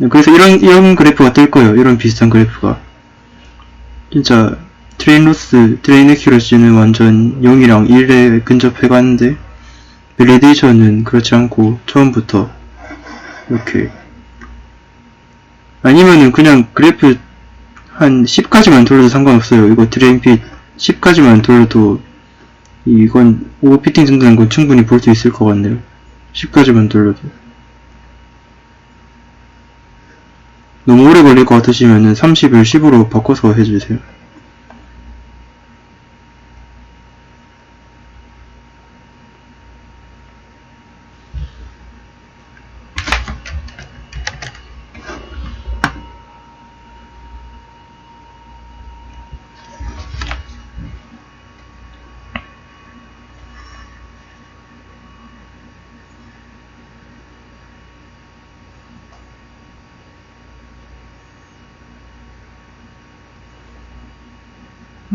그래서 이런 그래프가 뜰 거예요. 이런 비슷한 그래프가. 진짜 트레인 로스, 트레인 에큐러시는 완전 0이랑 1에 근접해 가는데 밸리데이션은 그렇지 않고 처음부터 이렇게. 아니면은 그냥 그래프 한 10까지만 돌려도 상관없어요. 이거 드레인핏 10까지만 돌려도 이건 오버피팅 된다는 건 충분히 볼 수 있을 것 같네요. 10까지만 돌려도. 너무 오래 걸릴 것 같으시면은 30을 10으로 바꿔서 해주세요.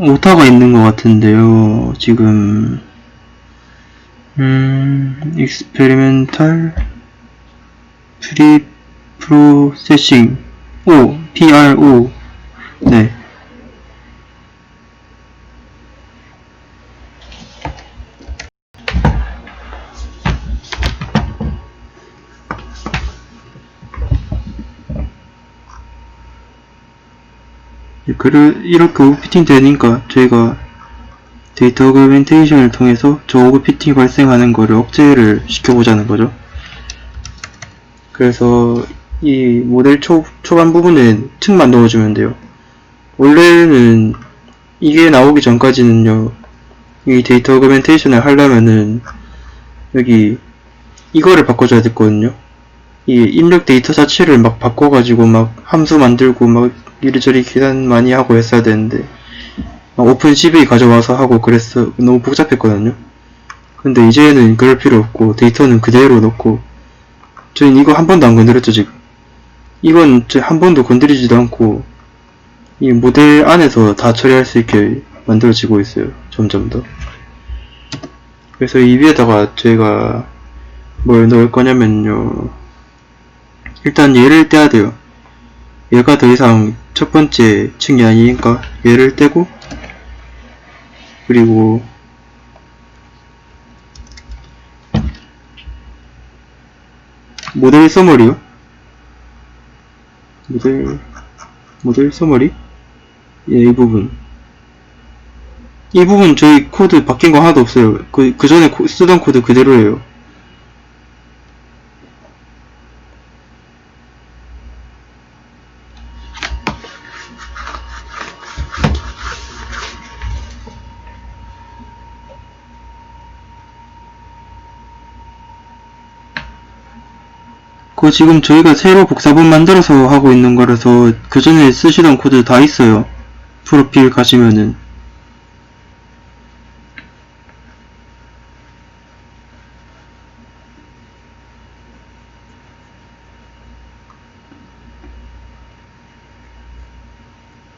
오타가 있는 것 같은데요. 지금 experimental pre-processing PRO. 네. 이렇게 오버피팅 되니까 저희가 데이터 어그멘테이션을 통해서 저 오버피팅이 발생하는 거를 억제를 시켜보자는 거죠. 그래서 이 모델 초반 부분은 층만 넣어주면 돼요. 원래는 이게 나오기 전까지는요, 이 데이터 어그멘테이션을 하려면은 여기 이거를 바꿔줘야 됐거든요. 이 입력 데이터 자체를 막 바꿔가지고 막 함수 만들고 막 이리저리 계산 많이 하고 했어야 되는데 막 오픈 CVE 가져와서 하고 그랬어. 너무 복잡했거든요. 근데 이제는 그럴 필요 없고 데이터는 그대로 넣고, 저희는 이거 한 번도 안 건드렸죠 지금. 이건 한 번도 건드리지도 않고 이 모델 안에서 다 처리할 수 있게 만들어지고 있어요. 점점 더. 그래서 이 위에다가 저희가 뭘 넣을 거냐면요, 일단 얘를 떼야 돼요. 얘가 더 이상 첫 번째 층이 아니니까 얘를 떼고, 그리고 모델 서머리요? 모델 서머리? 예, 이 부분 저희 코드 바뀐 거 하나도 없어요. 그 전에 쓰던 코드 그대로예요. 그거 지금 저희가 새로 복사본 만들어서 하고 있는 거라서 그 전에 쓰시던 코드 다 있어요. 프로필 가시면은.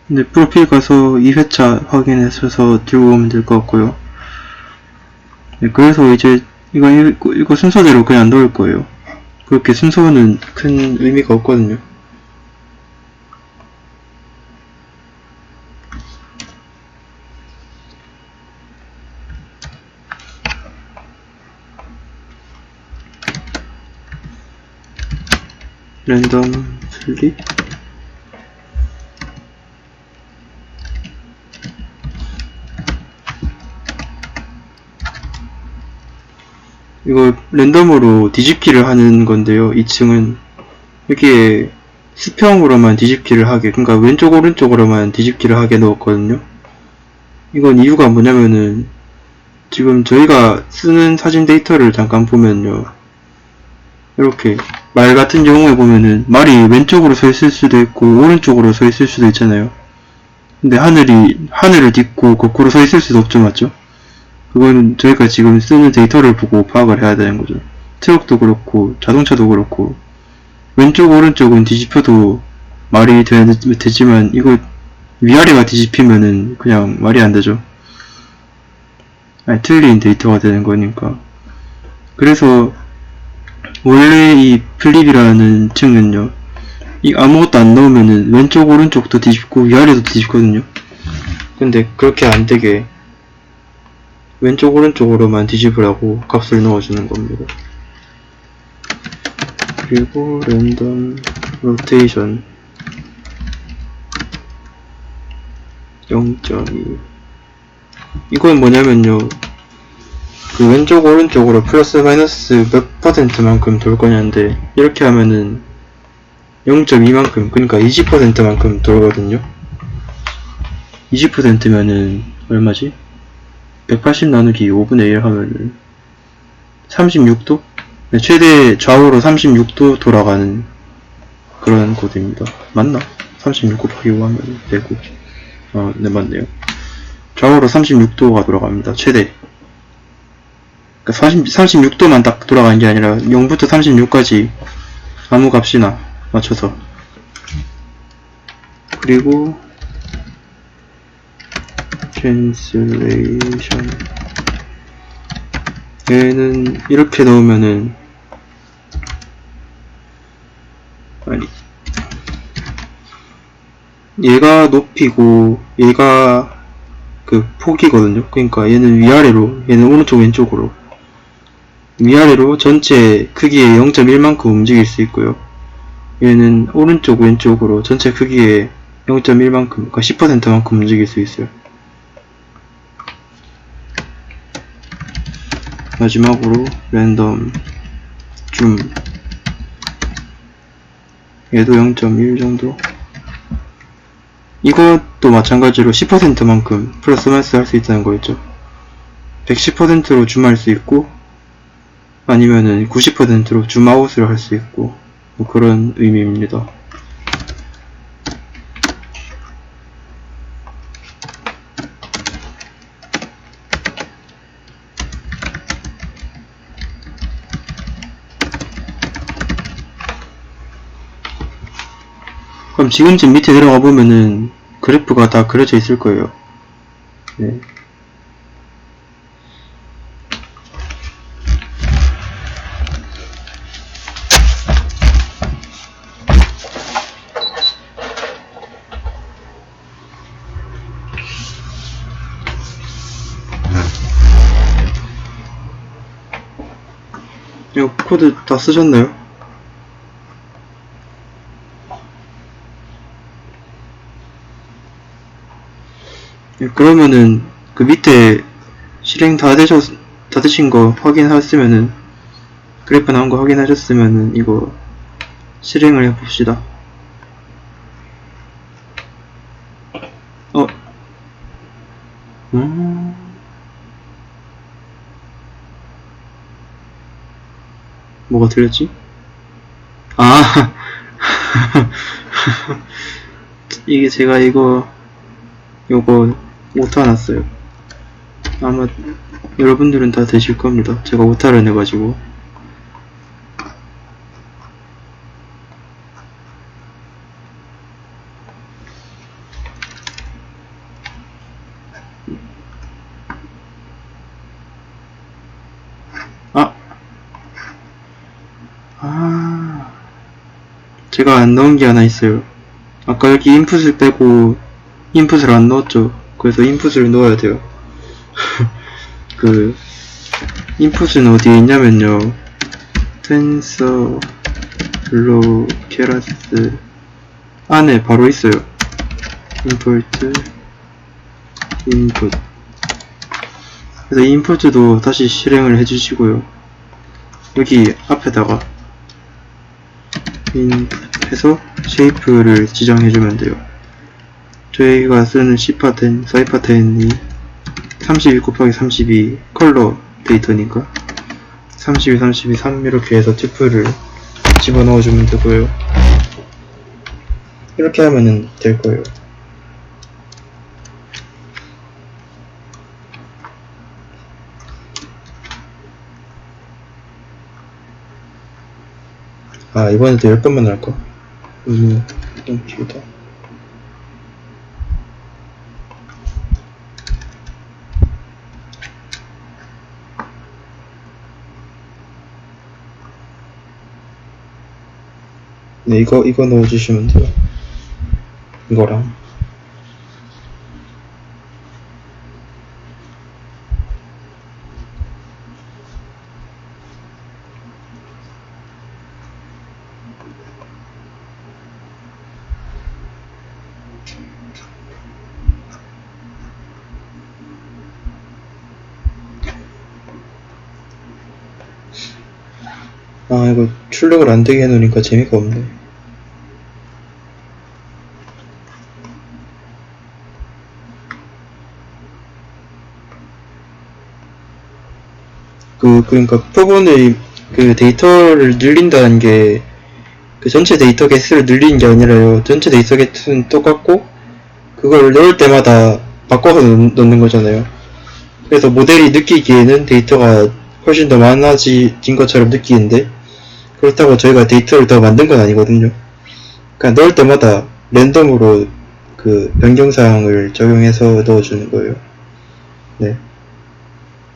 근데 프로필 가서 2회차 확인하셔서 들고 오면 될 것 같고요. 네, 그래서 이제 이거 순서대로 그냥 넣을 거예요. 그렇게 순서는 큰 의미가 없거든요. 랜덤 플립, 이거 랜덤으로 뒤집기를 하는 건데요. 2층은 이렇게 수평으로만 뒤집기를 하게, 그러니까 왼쪽 오른쪽으로만 뒤집기를 하게 넣었거든요. 이건 이유가 뭐냐면은 지금 저희가 쓰는 사진 데이터를 잠깐 보면요, 이렇게 말 같은 경우에 보면은 말이 왼쪽으로 서 있을 수도 있고 오른쪽으로 서 있을 수도 있잖아요. 근데 하늘을 딛고 거꾸로 서 있을 수도 없죠, 맞죠? 그건 저희가 지금 쓰는 데이터를 보고 파악을 해야 되는 거죠. 트럭도 그렇고 자동차도 그렇고 왼쪽 오른쪽은 뒤집혀도 말이 되지만 이거 위아래가 뒤집히면은 그냥 말이 안 되죠. 아니, 틀린 데이터가 되는 거니까. 그래서 원래 이 플립이라는 층은요, 이 아무것도 안 넣으면은 왼쪽 오른쪽도 뒤집고 위아래도 뒤집거든요. 근데 그렇게 안 되게 왼쪽 오른쪽으로만 뒤집으라고 값을 넣어주는 겁니다. 그리고 랜덤 로테이션 0.2, 이건 뭐냐면요, 그 왼쪽 오른쪽으로 플러스 마이너스 몇 퍼센트만큼 돌 거냐인데, 이렇게 하면은 0.2만큼, 그러니까 20%만큼 돌거든요. 20%면은 얼마지? 180 나누기 5분의 1 하면은 36도? 네, 최대 좌우로 36도 돌아가는 그런 코드입니다. 맞나? 36 곱하기 5 하면 되고. 네, 맞네요. 좌우로 36도가 돌아갑니다. 최대. 그러니까 36도만 딱 돌아가는 게 아니라 0부터 36까지 아무 값이나 맞춰서. 그리고 translation 얘는 이렇게 넣으면은, 아니, 얘가 높이고 얘가 그 폭이거든요. 그러니까 얘는 위아래로, 얘는 오른쪽 왼쪽으로, 위아래로 전체 크기의 0.1만큼 움직일 수 있고요. 얘는 오른쪽 왼쪽으로 전체 크기의 0.1만큼, 그러니까 10%만큼 움직일 수 있어요. 마지막으로 랜덤 줌, 얘도 0.1 정도. 이것도 마찬가지로 10%만큼 플러스 마이너스 할 수 있다는 거였죠. 110%로 줌할 수 있고, 아니면은 90%로 줌아웃을 할 수 있고, 뭐 그런 의미입니다. 그럼 지금쯤 밑에 내려가 보면은 그래프가 다 그려져 있을 거예요. 네. 이거 코드 다 쓰셨나요? 네, 그러면은 그 밑에 실행 다 되신 거 확인하셨으면은, 그래프 나온 거 확인하셨으면은 이거 실행을 해봅시다. 뭐가 틀렸지? 아, 이게 제가 요거 오타 났어요. 아마 여러분들은 다 되실 겁니다. 제가 오타를 내가지고. 제가 안 넣은 게 하나 있어요. 아까 여기 인풋을 빼고 인풋을 안 넣었죠. 그래서 인풋을 넣어야 돼요. 그 인풋은 어디에 있냐면요, 텐서 블로 케라스 안에 바로 있어요. 임포트 인풋. 그래서 인풋도 다시 실행을 해주시고요. 여기 앞에다가 인풋해서 쉐이프를 지정해주면 돼요. 저희가 쓰는 C파텐, 사이파텐이 32 곱하기 32 컬러 데이터니까 32, 32, 3 이렇게 해서 튜플을 집어넣어주면 되고요. 이렇게 하면은 될 거예요. 아, 이번에도 10번만 할까? 너무 길다. 네, 이거 넣어주시면 돼요. 이거랑. 아, 이거 출력을 안 되게 해놓으니까 재미가 없네. 그러니까 표본의 그 데이터를 늘린다는 게 그 전체 데이터 개수를 늘리는 게 아니라요. 전체 데이터 개수는 똑같고 그걸 넣을 때마다 바꿔서 넣는 거잖아요. 그래서 모델이 느끼기에는 데이터가 훨씬 더 많아진 것처럼 느끼는데, 그렇다고 저희가 데이터를 더 만든 건 아니거든요. 그러니까 넣을 때마다 랜덤으로 그 변경사항을 적용해서 넣어주는 거예요. 네.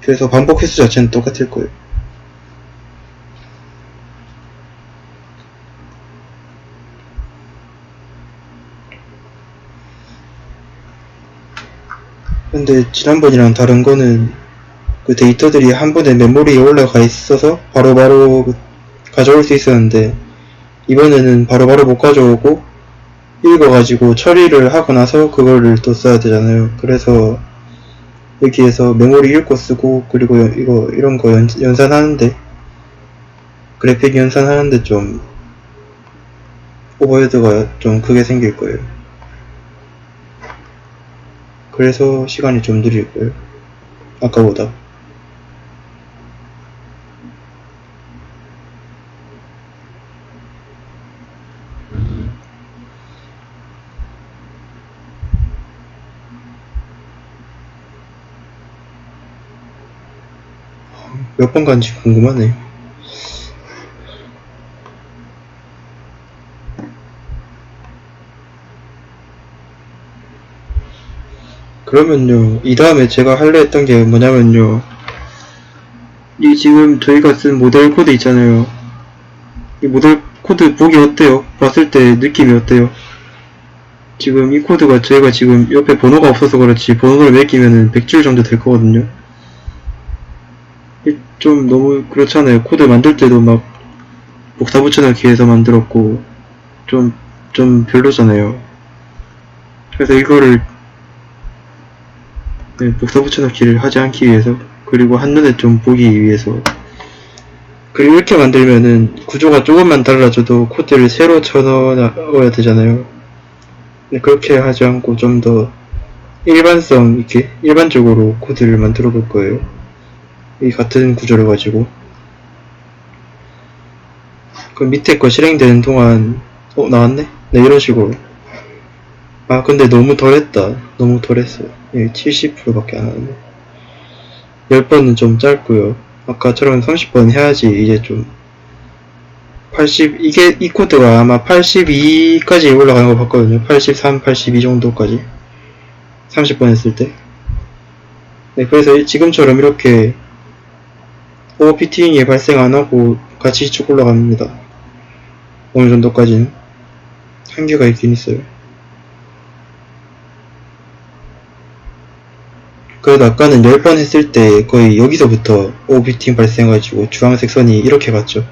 그래서 반복 횟수 자체는 똑같을 거예요. 근데 지난번이랑 다른 거는 그 데이터들이 한 번에 메모리에 올라가 있어서 바로바로 가져올 수 있었는데, 이번에는 바로바로 못 가져오고 읽어가지고 처리를 하고 나서 그거를 또 써야 되잖아요. 그래서 여기에서 메모리 읽고 쓰고, 그리고 이거 이런 거 연산하는데, 그래픽 연산하는데 좀 오버헤드가 좀 크게 생길 거예요. 그래서 시간이 좀 느릴 거예요, 아까보다. 몇 번 간지 궁금하네. 그러면요, 이 다음에 제가 하려 했던 게 뭐냐면요, 이 지금 저희가 쓴 모델 코드 있잖아요. 이 모델 코드 보기 어때요? 봤을 때 느낌이 어때요? 지금 이 코드가 저희가 지금 옆에 번호가 없어서 그렇지, 번호를 매기면은 100줄 정도 될 거거든요. 좀 너무 그렇잖아요. 코드 만들 때도 막 복사 붙여넣기 해서 만들었고, 좀 별로잖아요. 그래서 이거를, 네, 복사 붙여넣기를 하지 않기 위해서, 그리고 한눈에 좀 보기 위해서, 그리고 이렇게 만들면은 구조가 조금만 달라져도 코드를 새로 쳐넣어야 되잖아요. 근데 그렇게 하지 않고 좀 더 일반성 있게 일반적으로 코드를 만들어 볼 거예요. 이 같은 구조를 가지고. 그 밑에 거 실행되는 동안, 나왔네? 네, 이런 식으로. 아, 근데 너무 덜했다. 너무 덜했어. 예, 70%밖에 안 하네. 10번은 좀 짧고요. 아까처럼 30번 해야지 이제 좀 80, 이 코드가 아마 82까지 올라가는 거 봤거든요. 83, 82 정도까지. 30번 했을 때. 네, 그래서 지금처럼 이렇게 오버피팅이 발생 안 하고 같이 쭉 올라갑니다. 어느 정도까지는. 한계가 있긴 있어요. 그래도 아까는 10번 했을 때 거의 여기서부터 오버피팅 발생해가지고 주황색 선이 이렇게 갔죠.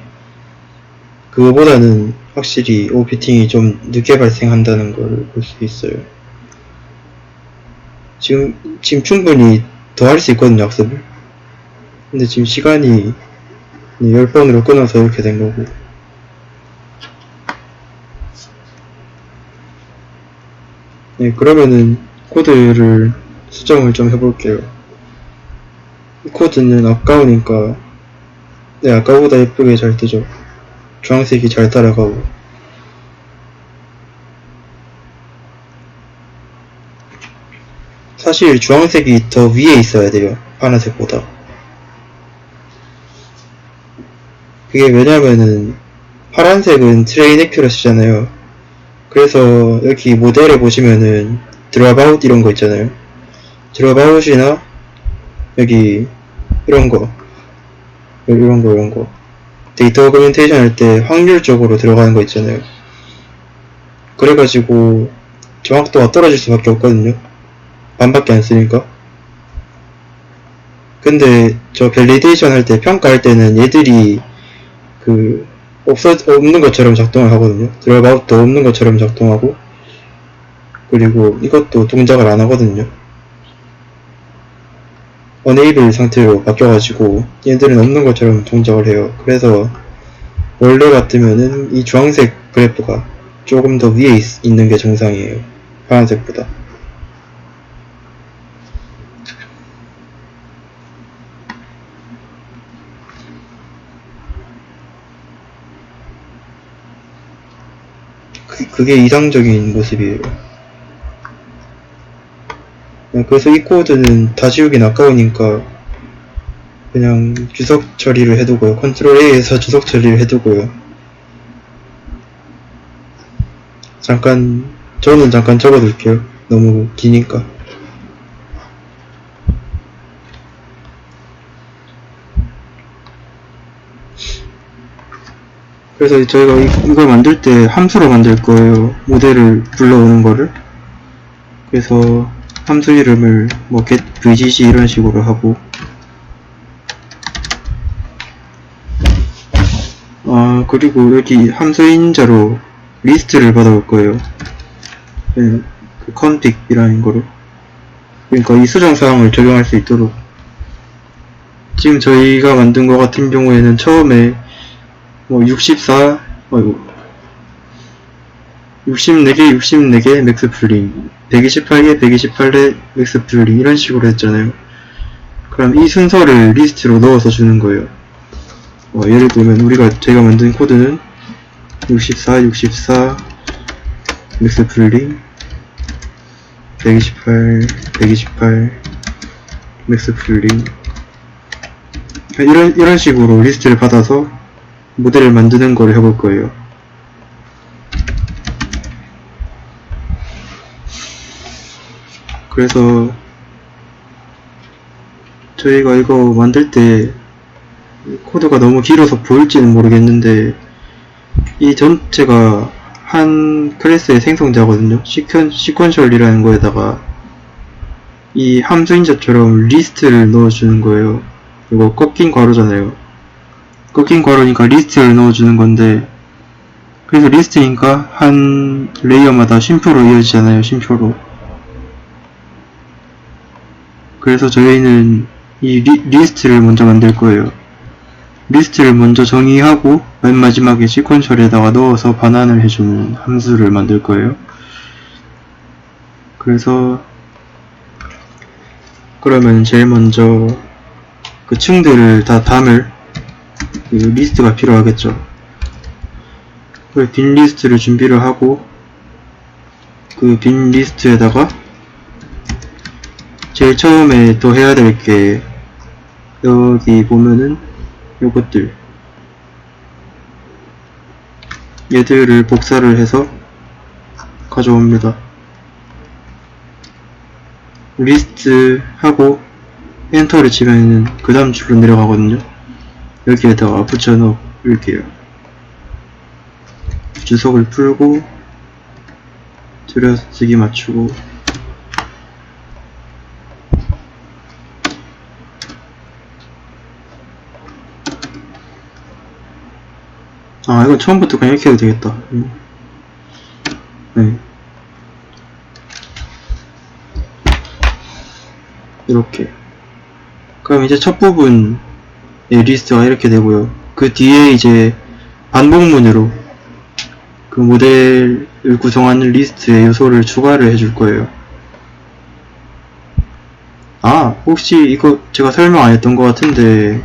그거보다는 확실히 오버피팅이 좀 늦게 발생한다는 걸 볼 수 있어요. 지금 충분히 더 할 수 있거든요, 학습을. 근데 지금 시간이 10번으로 끊어서 이렇게 된 거고. 네, 그러면은 코드를 수정을 좀 해볼게요. 이 코드는 아까우니까, 네, 아까보다 예쁘게 잘 뜨죠. 주황색이 잘 따라가고. 사실 주황색이 더 위에 있어야 돼요, 파란색보다. 그게 왜냐면은 파란색은 트레인 에큐러시잖아요. 그래서 여기 모델에 보시면은 드랍아웃 이런 거 있잖아요. 드랍아웃이나 여기 이런 거 데이터 어그멘테이션 할 때 확률적으로 들어가는 거 있잖아요. 그래가지고 정확도가 떨어질 수밖에 없거든요. 반밖에 안 쓰니까. 근데 저 밸리데이션 할 때, 평가할 때는 얘들이 그 없는 것처럼 작동을 하거든요. 드랍아웃도 없는 것처럼 작동하고, 그리고 이것도 동작을 안 하거든요. 어네이블 상태로 바뀌어가지고 얘들은 없는 것처럼 동작을 해요. 그래서 원래 같으면은 이 주황색 그래프가 조금 더 위에 있는 게 정상이에요, 파란색보다. 그게 이상적인 모습이에요. 그래서 이 코드는 다 지우긴 아까우니까 그냥 주석 처리를 해두고요. 컨트롤 A에서 주석 처리를 해두고요. 저는 잠깐 적어둘게요. 너무 기니까. 그래서 저희가 이걸 만들 때 함수로 만들 거예요. 모델을 불러오는 거를. 그래서 함수 이름을 뭐 get vgc 이런 식으로 하고, 그리고 여기 함수 인자로 리스트를 받아올 거예요. 그 config이라는 거로. 그러니까 이 수정 사항을 적용할 수 있도록. 지금 저희가 만든 것 같은 경우에는 처음에 뭐 64, 64개 맥스 풀링, 128개 128개 맥스 풀링 이런 식으로 했잖아요. 그럼 이 순서를 리스트로 넣어서 주는 거예요. 예를 들면 제가 만든 코드는 64 맥스 풀링, 128 맥스 풀링, 이런 식으로 리스트를 받아서 모델을 만드는 거를 해볼 거예요. 그래서 저희가 이거 만들 때 코드가 너무 길어서 보일지는 모르겠는데, 이 전체가 한 클래스의 생성자거든요. 시퀀셜이라는 거에다가 이 함수 인자처럼 리스트를 넣어주는 거예요. 이거 꺾인 괄호잖아요. 꺾인 괄호니까 리스트를 넣어주는 건데, 그래서 리스트니까 한 레이어마다 쉼표로 이어지잖아요. 쉼표로. 그래서 저희는 이 리스트를 먼저 만들 거예요. 리스트를 먼저 정의하고 맨 마지막에 시퀀셜에다가 넣어서 반환을 해주는 함수를 만들 거예요. 그래서 그러면 제일 먼저 그 층들을 다 담을 그 리스트가 필요하겠죠. 그 빈 리스트를 준비를 하고, 그 빈 리스트에다가 제일 처음에 또 해야 될 게, 여기 보면은 요것들, 얘들을 복사를 해서 가져옵니다. 리스트 하고 엔터를 치면은 그 다음 줄로 내려가거든요. 여기에다가 붙여 넣을게요. 주석을 풀고 들여쓰기 맞추고, 이건 처음부터 그냥 이렇게 해도 되겠다. 네. 이렇게. 그럼 이제 첫 부분의 리스트가 이렇게 되고요. 그 뒤에 이제 반복문으로 그 모델을 구성하는 리스트의 요소를 추가를 해줄 거예요. 혹시 이거 제가 설명 안 했던 것 같은데,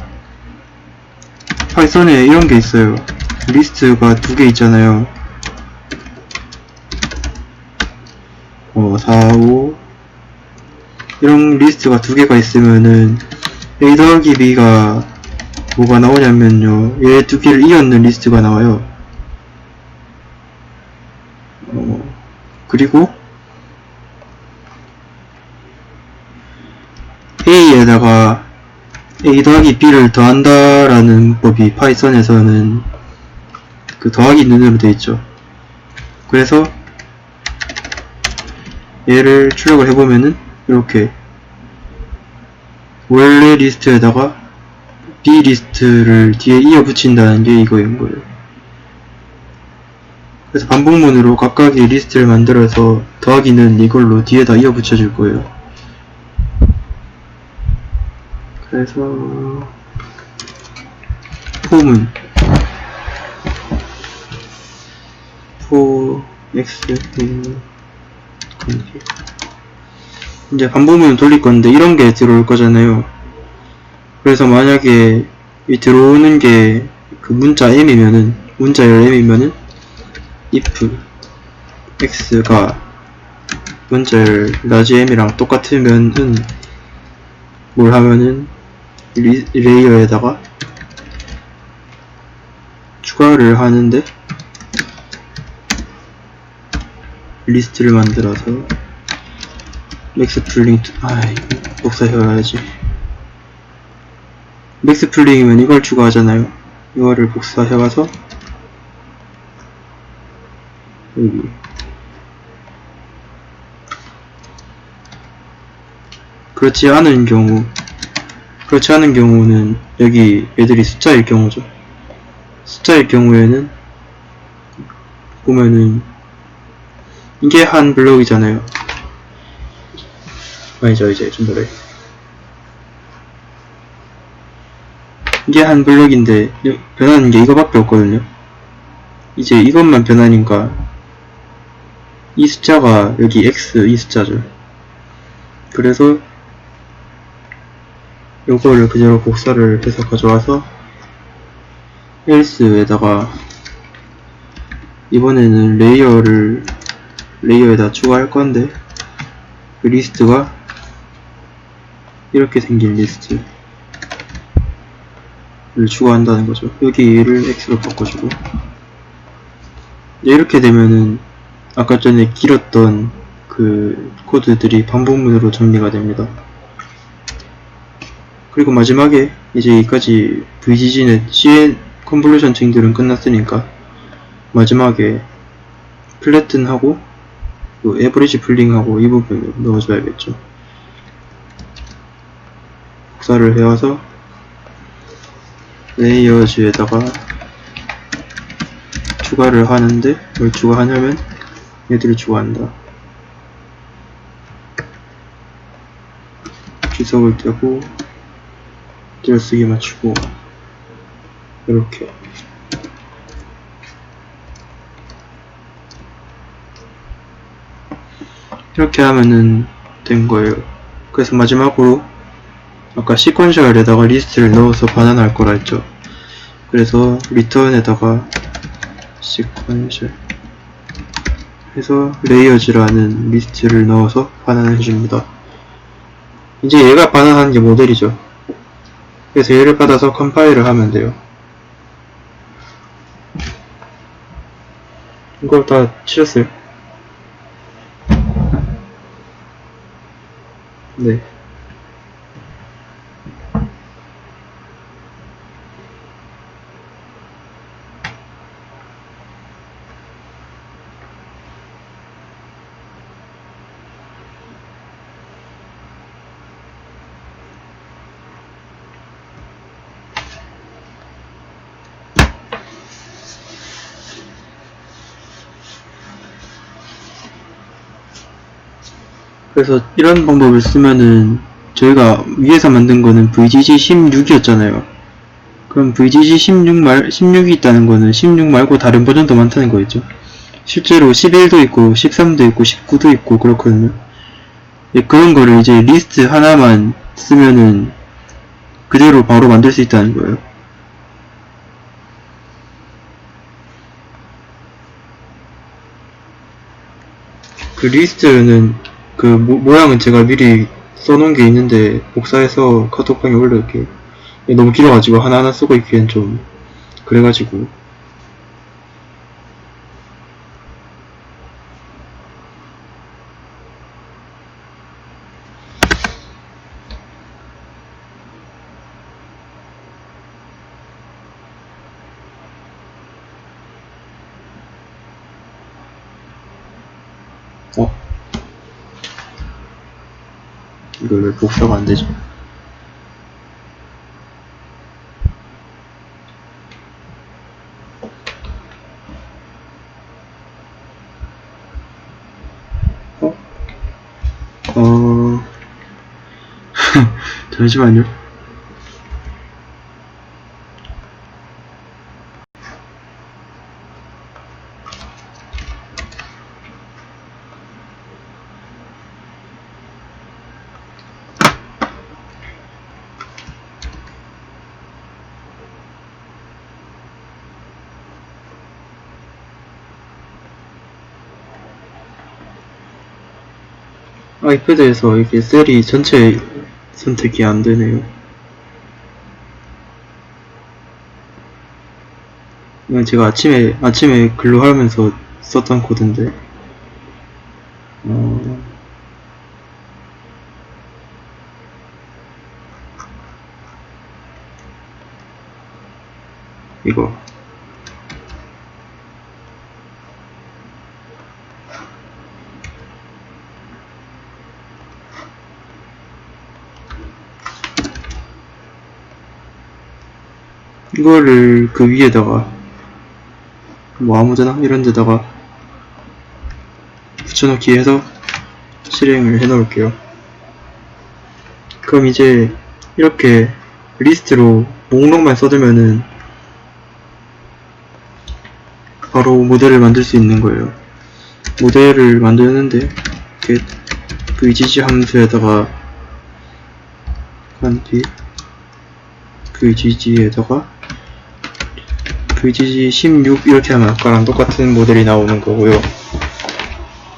파이썬에 이런 게 있어요. 리스트가 두 개 있잖아요. 4, 5 이런 리스트가 두 개가 있으면은 A 더하기 B가 뭐가 나오냐면요, 얘 두 개를 이었는 리스트가 나와요. 그리고 A에다가 A 더하기 B를 더한다라는 법이 파이썬에서는 그 더하기 눈으로 되어 있죠. 그래서 얘를 출력을 해보면은 이렇게 원래 리스트에다가 B 리스트를 뒤에 이어 붙인다는 게 이거인 거예요. 그래서 반복문으로 각각의 리스트를 만들어서 더하기는 이걸로 뒤에다 이어 붙여줄 거예요. 그래서 폼은 for x 이제 반복문을 돌릴 건데 이런 게 들어올 거잖아요. 그래서 만약에 이 들어오는 게 그 문자 m이면은, 문자열 m이면은 if x가 문자열 라지 m이랑 똑같으면은 뭘 하면은 레이어에다가 추가를 하는데, 리스트를 만들어서 맥스 풀링, 복사해와야지. 맥스 풀링이면 이걸 추가하잖아요. 이거를 복사해와서 여기. 그렇지 않은 경우는 여기 애들이 숫자일 경우죠. 숫자일 경우에는 보면은 이게 한 블록이잖아요. 아니죠, 이제 좀 뭐래. 이게 한 블록인데 변하는 게 이거밖에 없거든요. 이제 이것만 변하니까 이 숫자가 여기 x 이 숫자죠. 그래서 요거를 그대로 복사를 해서 가져와서 else에다가 이번에는 레이어에다 추가할 건데 그 리스트가 이렇게 생긴 리스트를 추가한다는 거죠. 여기를 x로 바꿔주고 이렇게 되면은 아까 전에 길었던 그 코드들이 반복문으로 정리가 됩니다. 그리고 마지막에 이제 여기까지 VGG는 CN 컨볼루션 층들은 끝났으니까 마지막에 플래튼하고 그 에버리지 풀링하고 이 부분을 넣어줘야겠죠. 복사를 해와서 레이어즈에다가 추가를 하는데 뭘 추가하냐면 얘들을 추가한다. 주석을 떼고 띄어쓰기 맞추고 이렇게 하면은 된 거예요. 그래서 마지막으로 아까 시퀀셜에다가 리스트를 넣어서 반환할 거라 했죠. 그래서 return에다가 시퀀셜 해서 레이어즈라는 리스트를 넣어서 반환을 해줍니다. 이제 얘가 반환하는 게 모델이죠. 그래서 얘를 받아서 컴파일을 하면 돼요. 이걸 다 치셨어요? 네. 그래서 이런 방법을 쓰면은 저희가 위에서 만든 거는 VGG 16이었잖아요. 그럼 VGG 16이 있다는 거는 16 말고 다른 버전도 많다는 거겠죠. 실제로 11도 있고 13도 있고 19도 있고 그렇거든요. 그런 거를 이제 리스트 하나만 쓰면은 그대로 바로 만들 수 있다는 거예요. 그 리스트는 그 모양은 제가 미리 써놓은 게 있는데 복사해서 카톡방에 올려둘게요. 너무 길어가지고 하나하나 쓰고 있기엔 좀 그래가지고. 이걸 왜 복사가 안되죠? 잠시만요. 아이패드에서 이게 셀이 전체 선택이 안 되네요. 이건 제가 아침에 근로하면서 썼던 코드인데, 이거. 이거를 그 위에다가 뭐 아무데나 이런 데다가 붙여넣기 해서 실행을 해 놓을게요. 그럼 이제 이렇게 리스트로 목록만 써두면은 바로 모델을 만들 수 있는 거예요. 모델을 만드는데 이렇게 vgg 함수에다가 관비 vgg에다가 vgg 16 이렇게 하면 아까랑 똑같은 모델이 나오는 거고요.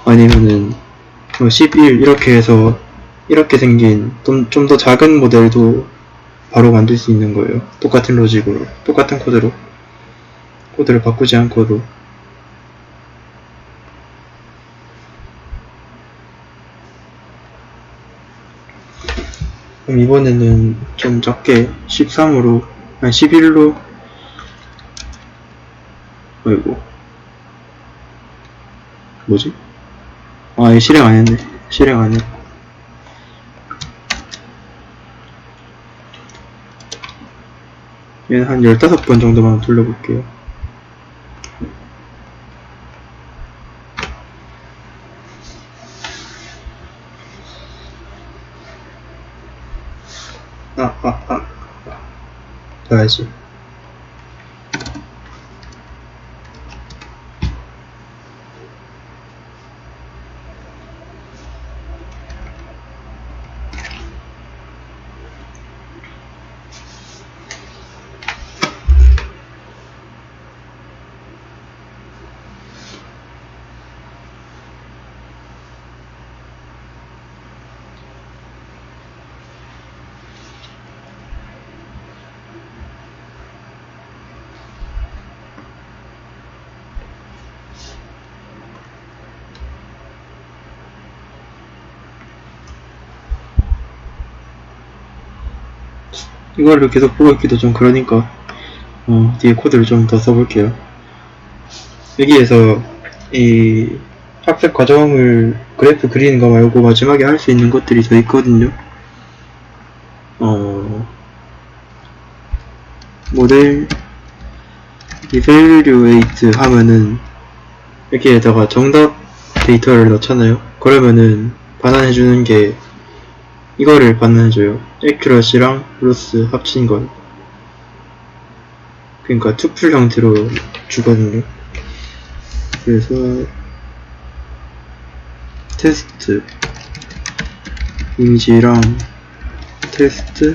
아니면은 11 이렇게 해서 이렇게 생긴 좀 더 작은 모델도 바로 만들 수 있는 거예요. 똑같은 로직으로, 똑같은 코드를 바꾸지 않고도. 그럼 이번에는 좀 적게 13으로 아니 11로 아이고 뭐지? 아, 얘 실행 안 했네. 실행 안 했고. 얘는 한 15번 정도만 돌려볼게요. 봐야지. 이거를 계속 보고 있기도 좀 그러니까 뒤에 코드를 좀 더 써볼게요. 여기에서 이 학습 과정을 그래프 그리는 거 말고 마지막에 할 수 있는 것들이 더 있거든요. 모델 evaluate 하면은 여기에다가 정답 데이터를 넣잖아요. 그러면은 반환해주는 게 이거를 반환해줘요. accuracy랑 loss 합친 걸. 그러니까 투풀 형태로 주거든요. 그래서 테스트 이미지랑 테스트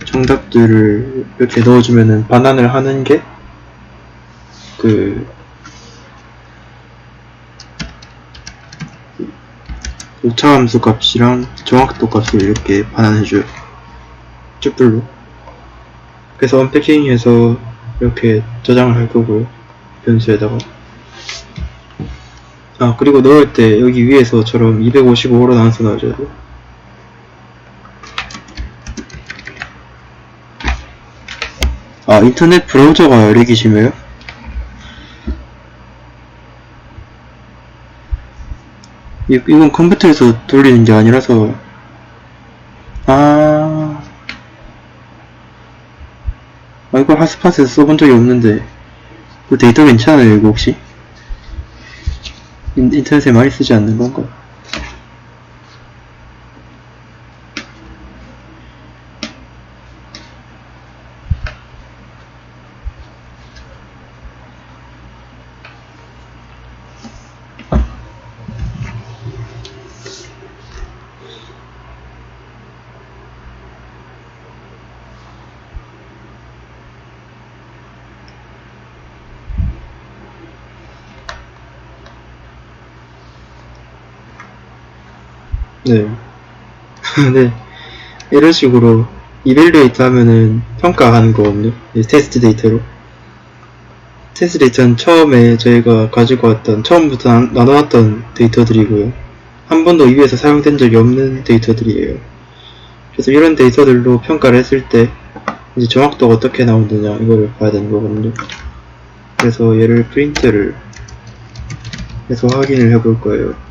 정답들을 이렇게 넣어주면은 반환을 하는 게 그 오차함수 값이랑 정확도 값을 이렇게 반환해줘요. 쭈뿔로. 그래서 언패킹해서 이렇게 저장을 할 거고요. 변수에다가. 아, 그리고 넣을 때 여기 위에서처럼 255로 나눠서 넣어줘야 돼요. 아, 인터넷 브라우저가 여력이 심해요? 이건 컴퓨터에서 돌리는 게 아니라서. 이거 핫스팟에서 써본 적이 없는데 그 데이터 괜찮아요 이거 혹시? 인터넷에 많이 쓰지 않는 건가? 네. 네. 이런 식으로 이벨리에이트 하면은 평가하는 거거든요. 테스트 데이터로. 테스트 데이터는 처음에 저희가 가지고 왔던, 처음부터 나눠왔던 데이터들이고요. 한 번도 이위에서 사용된 적이 없는 데이터들이에요. 그래서 이런 데이터들로 평가를 했을 때 이제 정확도가 어떻게 나오느냐 이거를 봐야 되는 거거든요. 그래서 얘를 프린트를 해서 확인을 해볼 거예요.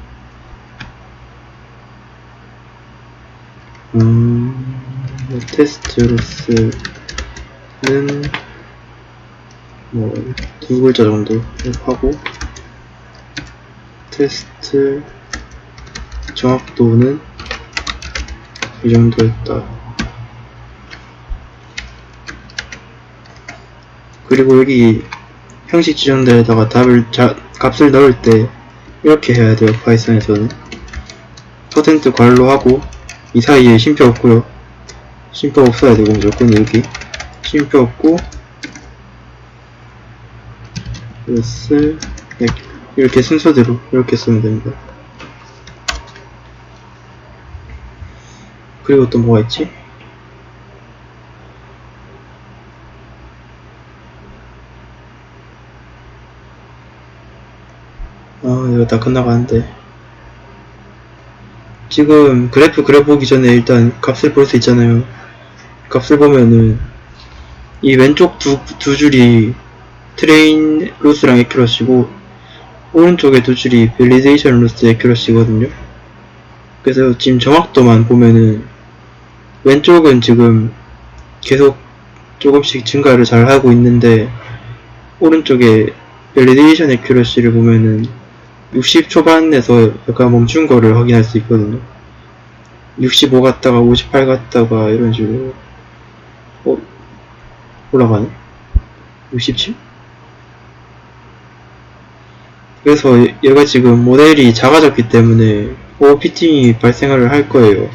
테스트 로스 뭐, 두 글자 정도 하고, 테스트 정확도는 이 정도였다. 그리고 여기 형식 지정대에다가 값을 넣을 때 이렇게 해야 돼요. 파이썬에서는 퍼센트 괄호 하고 이 사이에 쉼표 없고요. 쉼표 없어야 되고 무조건 여기 쉼표 없고 s 이렇게 순서대로 이렇게 쓰면 됩니다. 그리고 또 뭐가 있지? 이거 다 끝나가는데 지금 그래프 그려보기 전에 일단 값을 볼 수 있잖아요. 값을 보면은 이 왼쪽 두 줄이 트레인 로스랑 에큐러시고 오른쪽에 두 줄이 밸리데이션 로스 에큐러시거든요. 그래서 지금 정확도만 보면은 왼쪽은 지금 계속 조금씩 증가를 잘 하고 있는데 오른쪽에 밸리데이션 에큐러시를 보면은 60 초반에서 약간 멈춘 거를 확인할 수 있거든요. 65 갔다가 58 갔다가 이런 식으로 올라가네? 67? 그래서 얘가 지금 모델이 작아졌기 때문에 오버피팅이 발생을 할 거예요.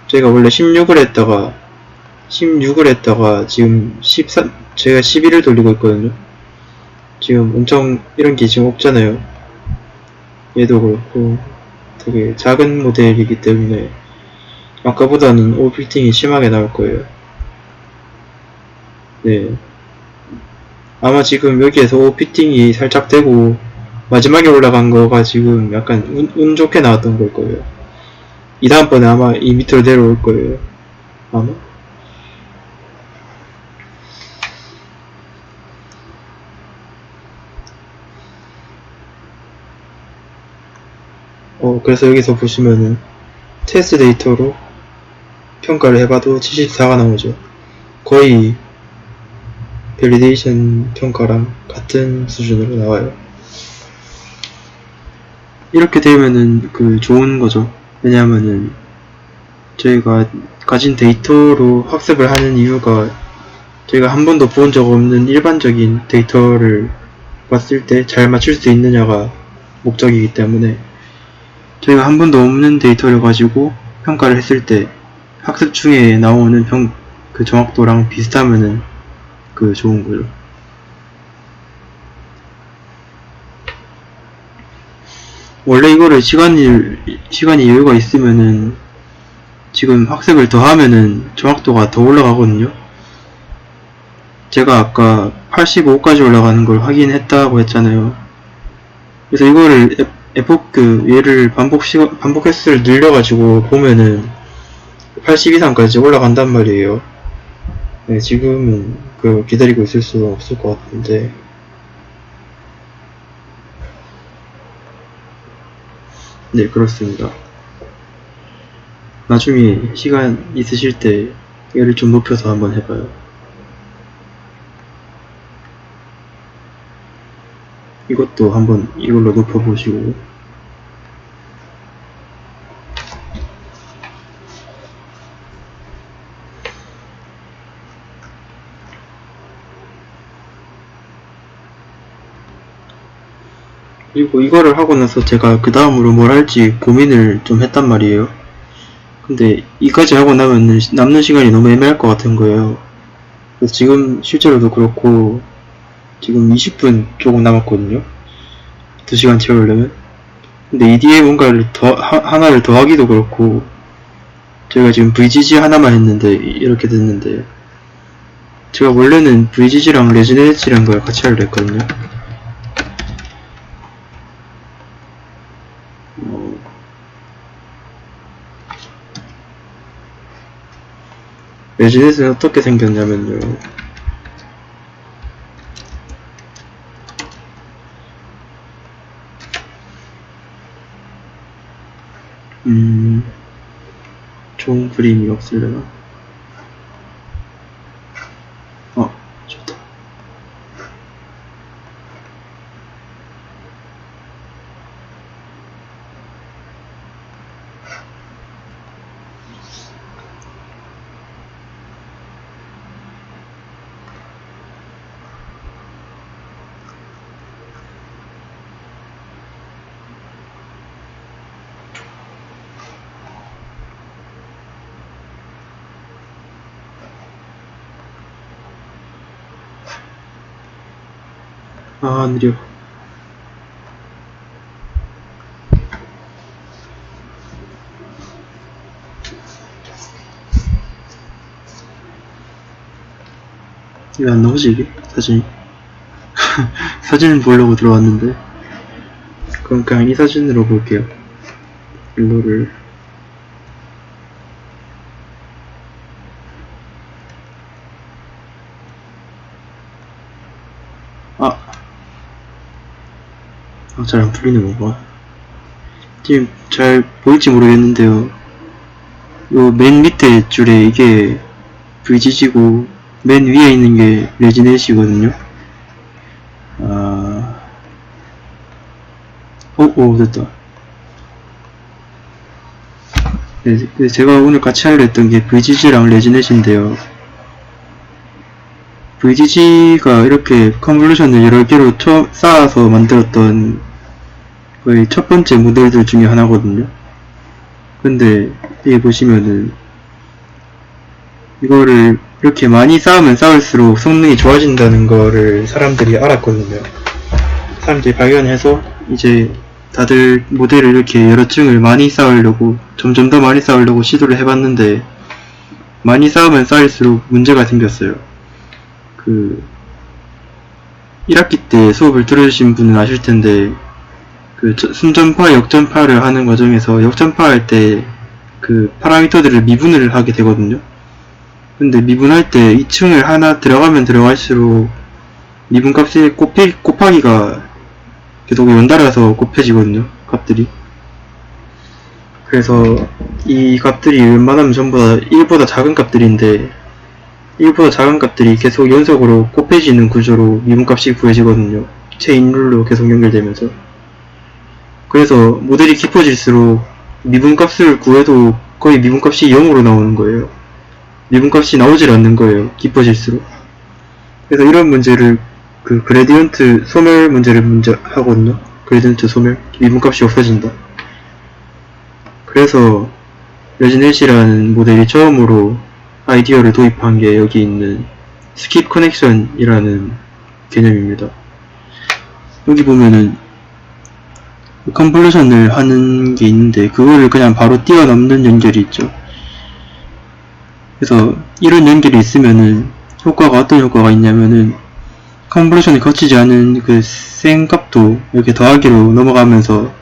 제가 원래 16을 했다가 지금 13, 제가 11을 돌리고 있거든요. 지금 엄청 이런 게 지금 없잖아요. 얘도 그렇고 되게 작은 모델이기 때문에 아까보다는 오버피팅이 심하게 나올 거예요. 네. 아마 지금 여기에서 오버피팅이 살짝 되고 마지막에 올라간 거가 지금 약간 운 좋게 나왔던 걸 거예요. 이 다음번에 아마 이 밑으로 내려올 거예요. 아마. 그래서 여기서 보시면은 테스트 데이터로 평가를 해봐도 74가 나오죠. 거의 밸리데이션 평가랑 같은 수준으로 나와요. 이렇게 되면은 좋은 거죠. 왜냐하면은 저희가 가진 데이터로 학습을 하는 이유가 저희가 한 번도 본 적 없는 일반적인 데이터를 봤을 때 잘 맞출 수 있느냐가 목적이기 때문에 저희가 한 번도 없는 데이터를 가지고 평가를 했을 때 학습 중에 나오는 그 정확도랑 비슷하면은 좋은 거죠. 원래 이거를 시간이 여유가 있으면은 지금 학습을 더 하면은 정확도가 더 올라가거든요. 제가 아까 85까지 올라가는 걸 확인했다고 했잖아요. 그래서 이거를 얘를 반복 횟수를 늘려가지고 보면은 80 이상까지 올라간단 말이에요. 네, 지금은 기다리고 있을 수가 없을 것 같은데. 네, 그렇습니다. 나중에 시간 있으실 때 얘를 좀 높여서 한번 해봐요. 이것도 한번 이걸로 높여보시고. 그리고 이거를 하고 나서 제가 그 다음으로 뭘 할지 고민을 좀 했단 말이에요. 근데 이까지 하고 나면 남는 시간이 너무 애매할 것 같은 거예요. 그래서 지금 실제로도 그렇고 지금 20분 조금 남았거든요. 2시간 채우려면. 근데 이 뒤에 뭔가를 하나를 더 하기도 그렇고 제가 지금 VGG 하나만 했는데 이렇게 됐는데 제가 원래는 VGG랑 레지던스랑 걸 같이 하려 했거든요. 레지던스는 어떻게 생겼냐면요. 좋은 그림이 없으려나? 아, 느려. 왜 안 나오지, 이게? 사진이? 사진을 보려고 들어왔는데. 그럼 그냥 이 사진으로 볼게요. 일로를. 잘 안 풀리는 건가? 지금 잘 보일지 모르겠는데요. 요 맨 밑에 줄에 이게 VGG고, 맨 위에 있는 게 레지넷이거든요. 됐다. 네, 제가 오늘 같이 하려 했던 게 VGG랑 레지넷인데요. VGG가 이렇게 컨볼루션을 여러 개로 쌓아서 만들었던 거의 첫 번째 모델들 중에 하나거든요. 근데 여기 보시면은 이거를 이렇게 많이 쌓으면 쌓을수록 성능이 좋아진다는 거를 사람들이 알았거든요. 사람들이 발견해서 이제 다들 모델을 이렇게 여러 층을 많이 쌓으려고, 점점 더 많이 쌓으려고 시도를 해봤는데, 많이 쌓으면 쌓일수록 문제가 생겼어요. 1학기 때 수업을 들으신 분은 아실 텐데, 순전파, 역전파를 하는 과정에서 역전파 할 때 파라미터들을 미분을 하게 되거든요. 근데 미분할 때 2층을 하나 들어가면 들어갈수록 미분값이 곱하기가 계속 연달아서 곱해지거든요, 값들이. 그래서 이 값들이 웬만하면 전부 다 1보다 작은 값들인데, 1보다 작은 값들이 계속 연속으로 곱해지는 구조로 미분값이 구해지거든요. 체인룰로 계속 연결되면서. 그래서 모델이 깊어질수록 미분값을 구해도 거의 미분값이 0으로 나오는 거예요. 미분값이 나오질 않는 거예요, 깊어질수록. 그래서 이런 문제를 그레디언트 소멸 문제를 하거든요. 그레디언트 소멸, 미분값이 없어진다. 그래서 레지넷이라는 모델이 처음으로 아이디어를 도입한 게 여기 있는 스킵 커넥션이라는 개념입니다. 여기 보면은 컨볼루션을 하는 게 있는데, 그거를 그냥 바로 뛰어넘는 연결이 있죠. 그래서 이런 연결이 있으면은 어떤 효과가 있냐면은, 컨볼루션이 거치지 않은 생값도 이렇게 더하기로 넘어가면서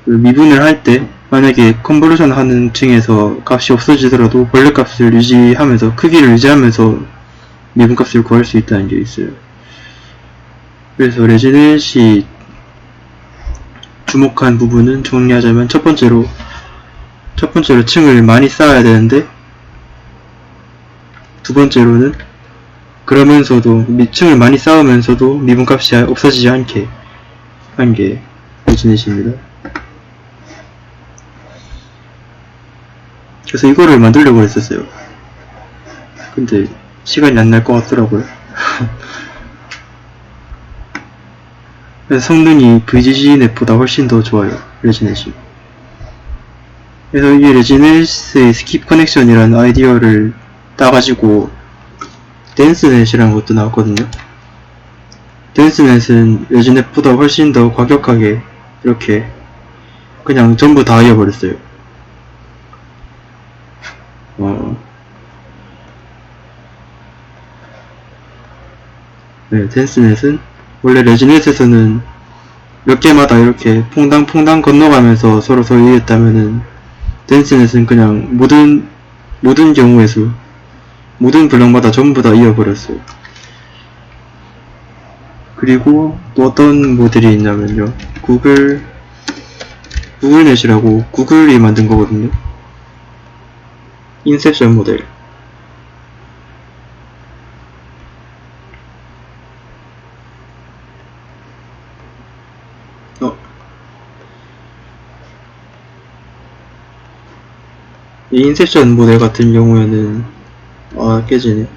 미분을 할 때 만약에 컨볼루션 하는 층에서 값이 없어지더라도 본래 값을 유지하면서, 크기를 유지하면서 미분값을 구할 수 있다는 게 있어요. 그래서 레지넷이 주목한 부분은, 정리하자면 첫 번째로 층을 많이 쌓아야 되는데, 두 번째로는 그러면서도 층을 많이 쌓으면서도 미분값이 없어지지 않게 한 게 레지넷입니다. 그래서 이거를 만들려고 했었어요. 근데 시간이 안 날 것 같더라고요. 그래서 성능이 VGG 넷보다 훨씬 더 좋아요, 레지넷이. 그래서 이 레지넷의 스킵 커넥션이라는 아이디어를 따가지고 댄스넷이라는 것도 나왔거든요. 댄스넷은 레지넷보다 훨씬 더 과격하게 이렇게 그냥 전부 다 이어버렸어요. 네, 댄스넷은 원래 레지넷에서는 몇 개마다 이렇게 퐁당 건너가면서 서로 이해했다면은, 댄스넷은 그냥 모든 경우의 수, 모든 블럭마다 전부 다 이어버렸어요. 그리고 또 어떤 모델이 있냐면요, 구글넷이라고 구글이 만든 거거든요. 인셉션 모델. 이 인셉션 모델 같은 경우에는 깨지네.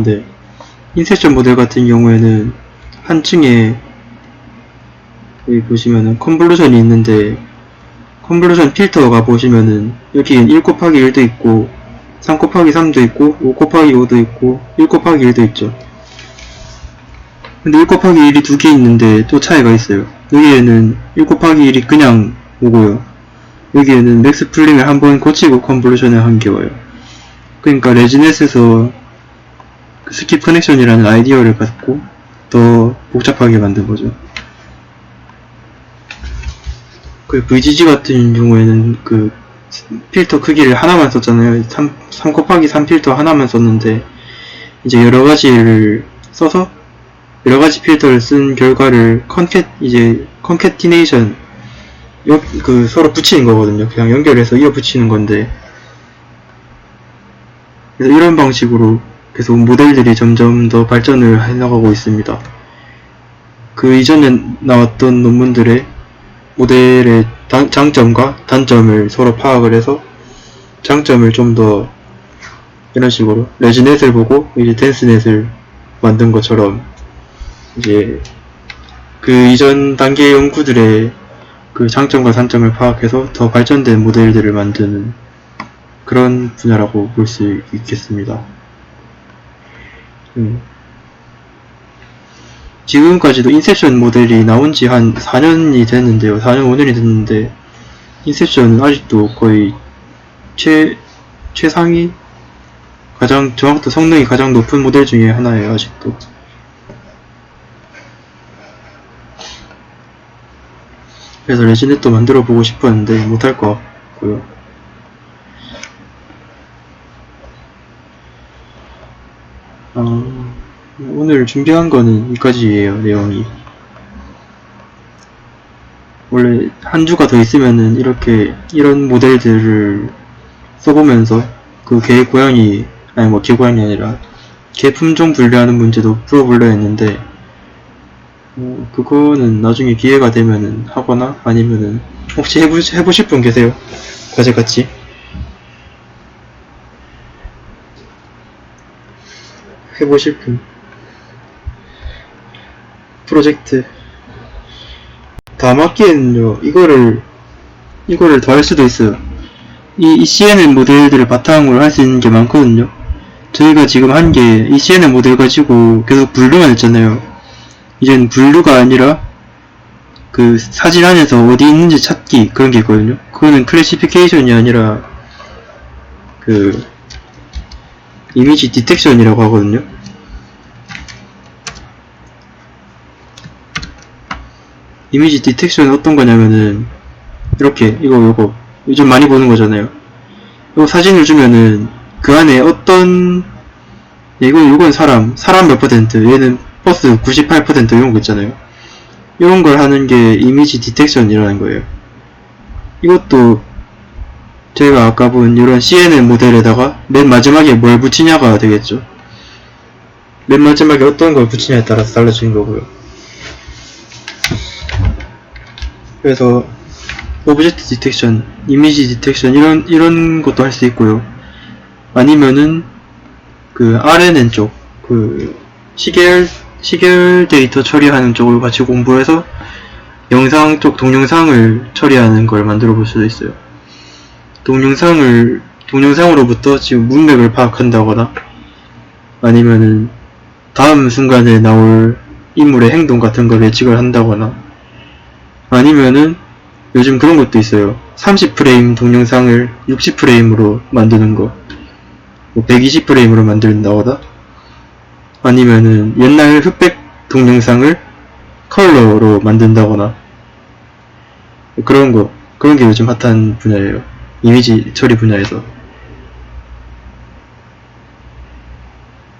네. 인셉션 모델 같은 경우에는 한 층에 여기 보시면은 컨볼루션이 있는데, 컨볼루션 필터가 보시면은 여기엔 1 곱하기 1도 있고 3 곱하기 3도 있고 5 곱하기 5도 있고 1 곱하기 1도 있죠. 근데 1 곱하기 1이 두 개 있는데 또 차이가 있어요. 여기에는 1 곱하기 1이 그냥 오고요. 여기에는 맥스 풀링을 한번 고치고 컨볼루션을 한 게 와요. 그러니까 레지넷에서 그 스킵 커넥션이라는 아이디어를 갖고 더 복잡하게 만든 거죠. 그 VGG 같은 경우에는 그 필터 크기를 하나만 썼잖아요. 3 곱하기 3 필터 하나만 썼는데 이제 여러가지를 써서 여러가지 필터를 쓴 결과를 컨캐티네이션 그 서로 붙이는 거거든요. 그냥 연결해서 이어 붙이는 건데, 그래서 이런 방식으로 계속 모델들이 점점 더 발전을 해나가고 있습니다. 그 이전에 나왔던 논문들의 모델의 장점과 단점을 서로 파악을 해서 장점을 좀 더 이런 식으로 레지넷을 보고 이제 댄스넷을 만든 것처럼 이제 그 이전 단계 연구들의 그 장점과 단점을 파악해서 더 발전된 모델들을 만드는 그런 분야라고 볼 수 있겠습니다. 지금까지도 인셉션 모델이 나온 지 한 4년이 됐는데요. 4년 5년이 됐는데 인셉션은 아직도 거의 최상위 가장 정확도 성능이 가장 높은 모델 중에 하나예요. 아직도. 그래서 레지넷도 만들어 보고 싶었는데 못할 것 같고요. 오늘 준비한 거는 여기까지예요. 내용이 원래 한 주가 더 있으면은 이런 모델들을 써보면서 그 개 고양이 개 고양이 아니라 개 품종 분류하는 문제도 풀어보려 했는데 그거는 나중에 기회가 되면은 하거나 아니면은 혹시 해보실 분 계세요? 과제같이? 해보실 분 프로젝트 다 맞기에는요 이거를 더 할 수도 있어요. 이 CNN 모델들을 바탕으로 할 수 있는 게 많거든요. 저희가 지금 한 게 이 CNN 모델 가지고 계속 분류만 했잖아요. 이젠 분류가 아니라 그 사진 안에서 어디 있는지 찾기 그런 게 있거든요. 그거는 클래시피케이션이 아니라 그 이미지 디텍션이라고 하거든요. 이미지 디텍션은 어떤 거냐면은 이렇게 이거 요즘 많이 보는 거잖아요. 이거 사진을 주면은 그 안에 어떤 이건 사람 몇 퍼센트, 얘는 버스 98% 이런 거 있잖아요. 이런 걸 하는 게 이미지 디텍션이라는 거예요. 이것도 제가 아까 본 이런 CNN 모델에다가 맨 마지막에 뭘 붙이냐가 되겠죠. 맨 마지막에 어떤 걸 붙이냐에 따라서 달라지는 거고요. 그래서 오브젝트 디텍션, 이미지 디텍션 이런 것도 할 수 있고요. 아니면은 그 RNN 쪽, 그 시계열 데이터 처리하는 쪽을 같이 공부해서 영상 쪽 동영상을 처리하는 걸 만들어 볼 수도 있어요. 동영상으로부터 지금 문맥을 파악한다거나 아니면은 다음 순간에 나올 인물의 행동 같은 걸 예측을 한다거나 아니면은 요즘 그런 것도 있어요. 30프레임 동영상을 60프레임으로 만드는 거, 120프레임으로 만든다거나 아니면은 옛날 흑백 동영상을 컬러로 만든다거나 그런 게 요즘 핫한 분야예요. 이미지 처리 분야에서.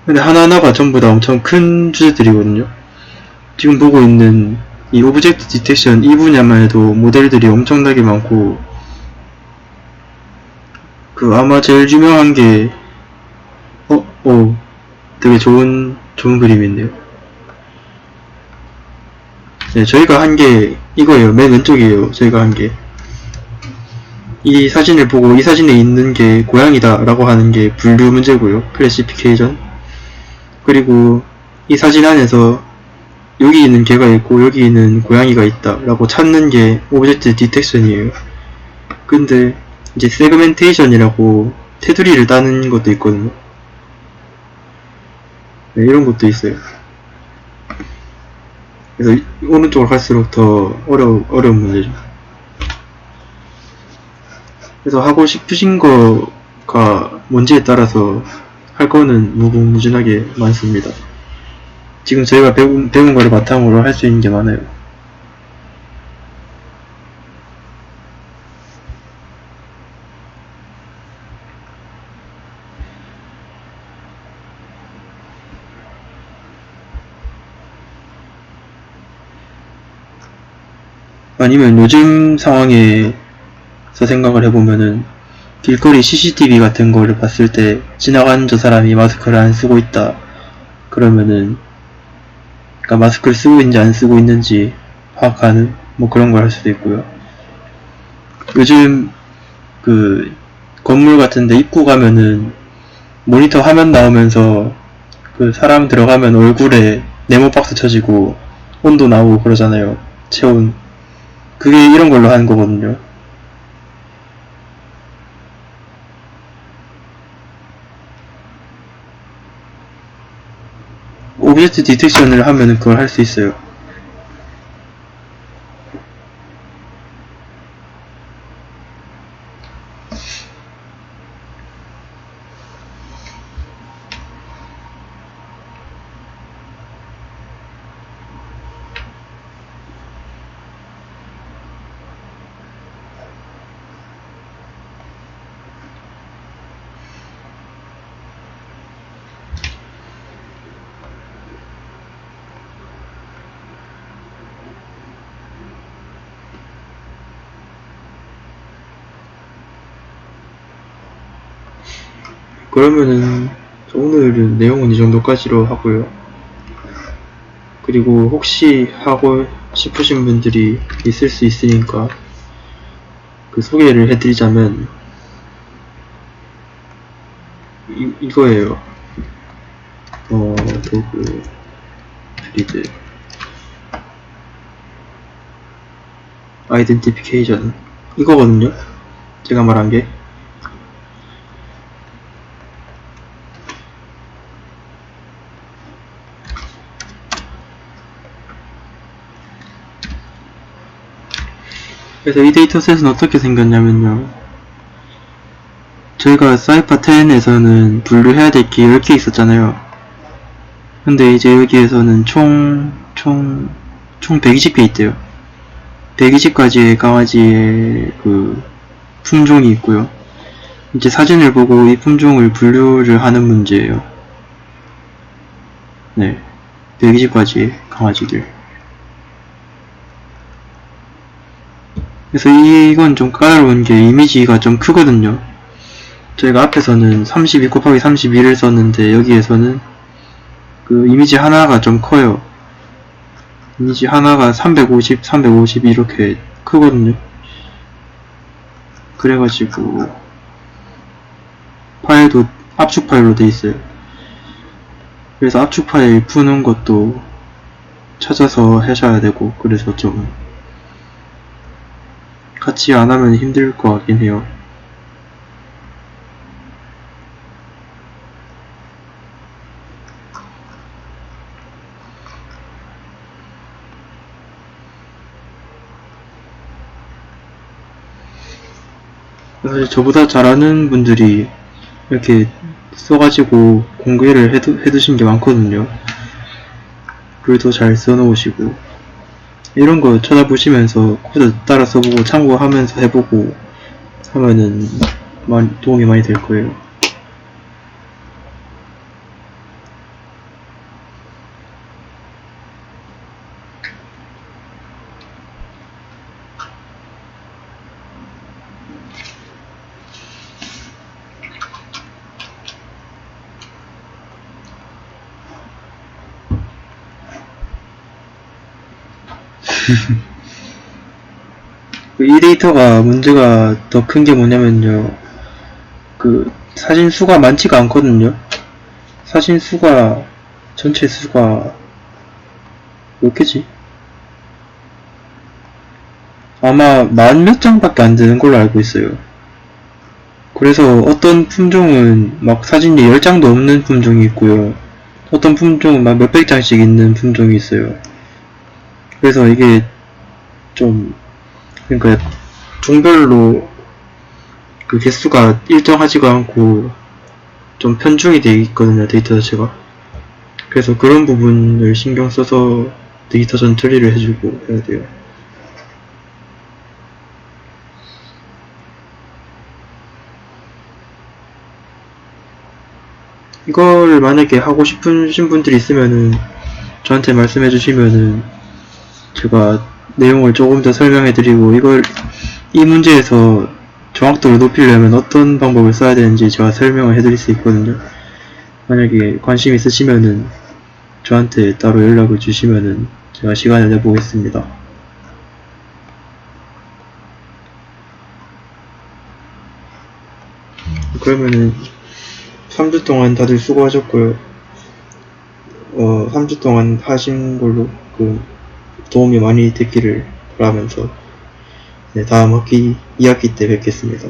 근데 하나하나가 전부 다 엄청 큰 주제들이거든요. 지금 보고 있는 이 오브젝트 디텍션 이 분야만 해도 모델들이 엄청나게 많고 그 아마 제일 유명한 게 되게 좋은 그림인데요. 네, 저희가 한 게 이거예요. 맨 왼쪽이에요. 저희가 한 게. 이 사진을 보고 이 사진에 있는 게 고양이다 라고 하는 게 분류 문제고요. 클래시피케이션. 그리고 이 사진 안에서 여기 있는 개가 있고 여기 있는 고양이가 있다 라고 찾는 게 오브젝트 디텍션이에요. 근데 이제 세그멘테이션이라고 테두리를 따는 것도 있거든요. 네, 이런 것도 있어요. 그래서 오른쪽으로 갈수록 더 어려운 문제죠. 그래서 하고 싶으신 거가 뭔지에 따라서 할 거는 무궁무진하게 많습니다. 지금 저희가 배운 거를 바탕으로 할 수 있는 게 많아요. 아니면 요즘 상황에서 생각을 해보면은 길거리 CCTV 같은 거를 봤을 때 지나가는 저 사람이 마스크를 안 쓰고 있다 그러면은 그러니까 마스크를 쓰고 있는지 안 쓰고 있는지 파악하는 뭐 그런 걸 할 수도 있고요. 요즘 그 건물 같은데 입구 가면은 모니터 화면 나오면서 그 사람 들어가면 얼굴에 네모박스 쳐지고 온도 나오고 그러잖아요. 체온. 그게 이런 걸로 하는 거거든요. 오브젝트 디텍션을 하면은 그걸 할 수 있어요. 그러면은 오늘은 내용은 이 정도까지로 하고요. 그리고 혹시 하고 싶으신 분들이 있을 수 있으니까 그 소개를 해드리자면 이거예요. 도구 그리드 아이덴티피케이션 이거거든요. 제가 말한 게. 그래서 이 데이터셋은 어떻게 생겼냐면요. 저희가 사이파 10에서는 분류해야 될 게 10개 있었잖아요. 근데 이제 여기에서는 총 120개 있대요. 120가지의 강아지의 그 품종이 있고요. 이제 사진을 보고 이 품종을 분류를 하는 문제예요. 네. 120가지의 강아지들. 그래서 이건 좀 까다로운 게 이미지가 좀 크거든요. 저희가 앞에서는 32 곱하기 31을 썼는데 여기에서는 그 이미지 하나가 좀 커요. 이미지 하나가 350, 350 이렇게 크거든요. 그래가지고 파일도 압축 파일로 돼 있어요. 그래서 압축 파일 푸는 것도 찾아서 하셔야 되고 그래서 좀 같이 안 하면 힘들 것 같긴 해요. 사실 저보다 잘하는 분들이 이렇게 써가지고 공개를 해두신 게 많거든요. 글도 잘 써놓으시고 이런 거 찾아보시면서 코드 따라 써보고 참고하면서 해보고 하면은 도움이 많이 될 거예요. 이 데이터가 문제가 더 큰 게 뭐냐면요. 그 사진 수가 많지가 않거든요. 사진 수가 전체 수가 몇 개지? 아마 10,000몇 장밖에 안 되는 걸로 알고 있어요. 그래서 어떤 품종은 막 사진이 10장도 없는 품종이 있고요. 어떤 품종은 막 몇백 장씩 있는 품종이 있어요. 그래서 이게 좀, 그러니까 종별로 그 개수가 일정하지가 않고 좀 편중이 되어 있거든요, 데이터 자체가. 그래서 그런 부분을 신경 써서 데이터 전처리를 해주고 해야 돼요. 이걸 만약에 하고 싶으신 분들이 있으면은 저한테 말씀해 주시면은 제가 내용을 조금 더 설명해 드리고 이 문제에서 정확도를 높이려면 어떤 방법을 써야 되는지 제가 설명을 해 드릴 수 있거든요. 만약에 관심 있으시면은 저한테 따로 연락을 주시면은 제가 시간을 내보겠습니다. 그러면은 3주 동안 다들 수고하셨고요. 3주 동안 하신 걸로 도움이 많이 됐기를 바라면서 네, 다음 학기 2학기 때 뵙겠습니다.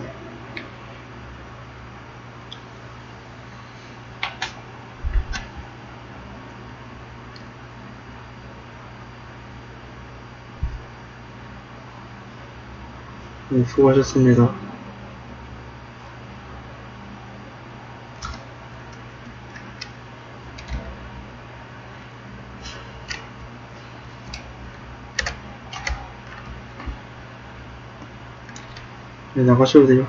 네, 수고하셨습니다. 네, 나가셔도 돼요.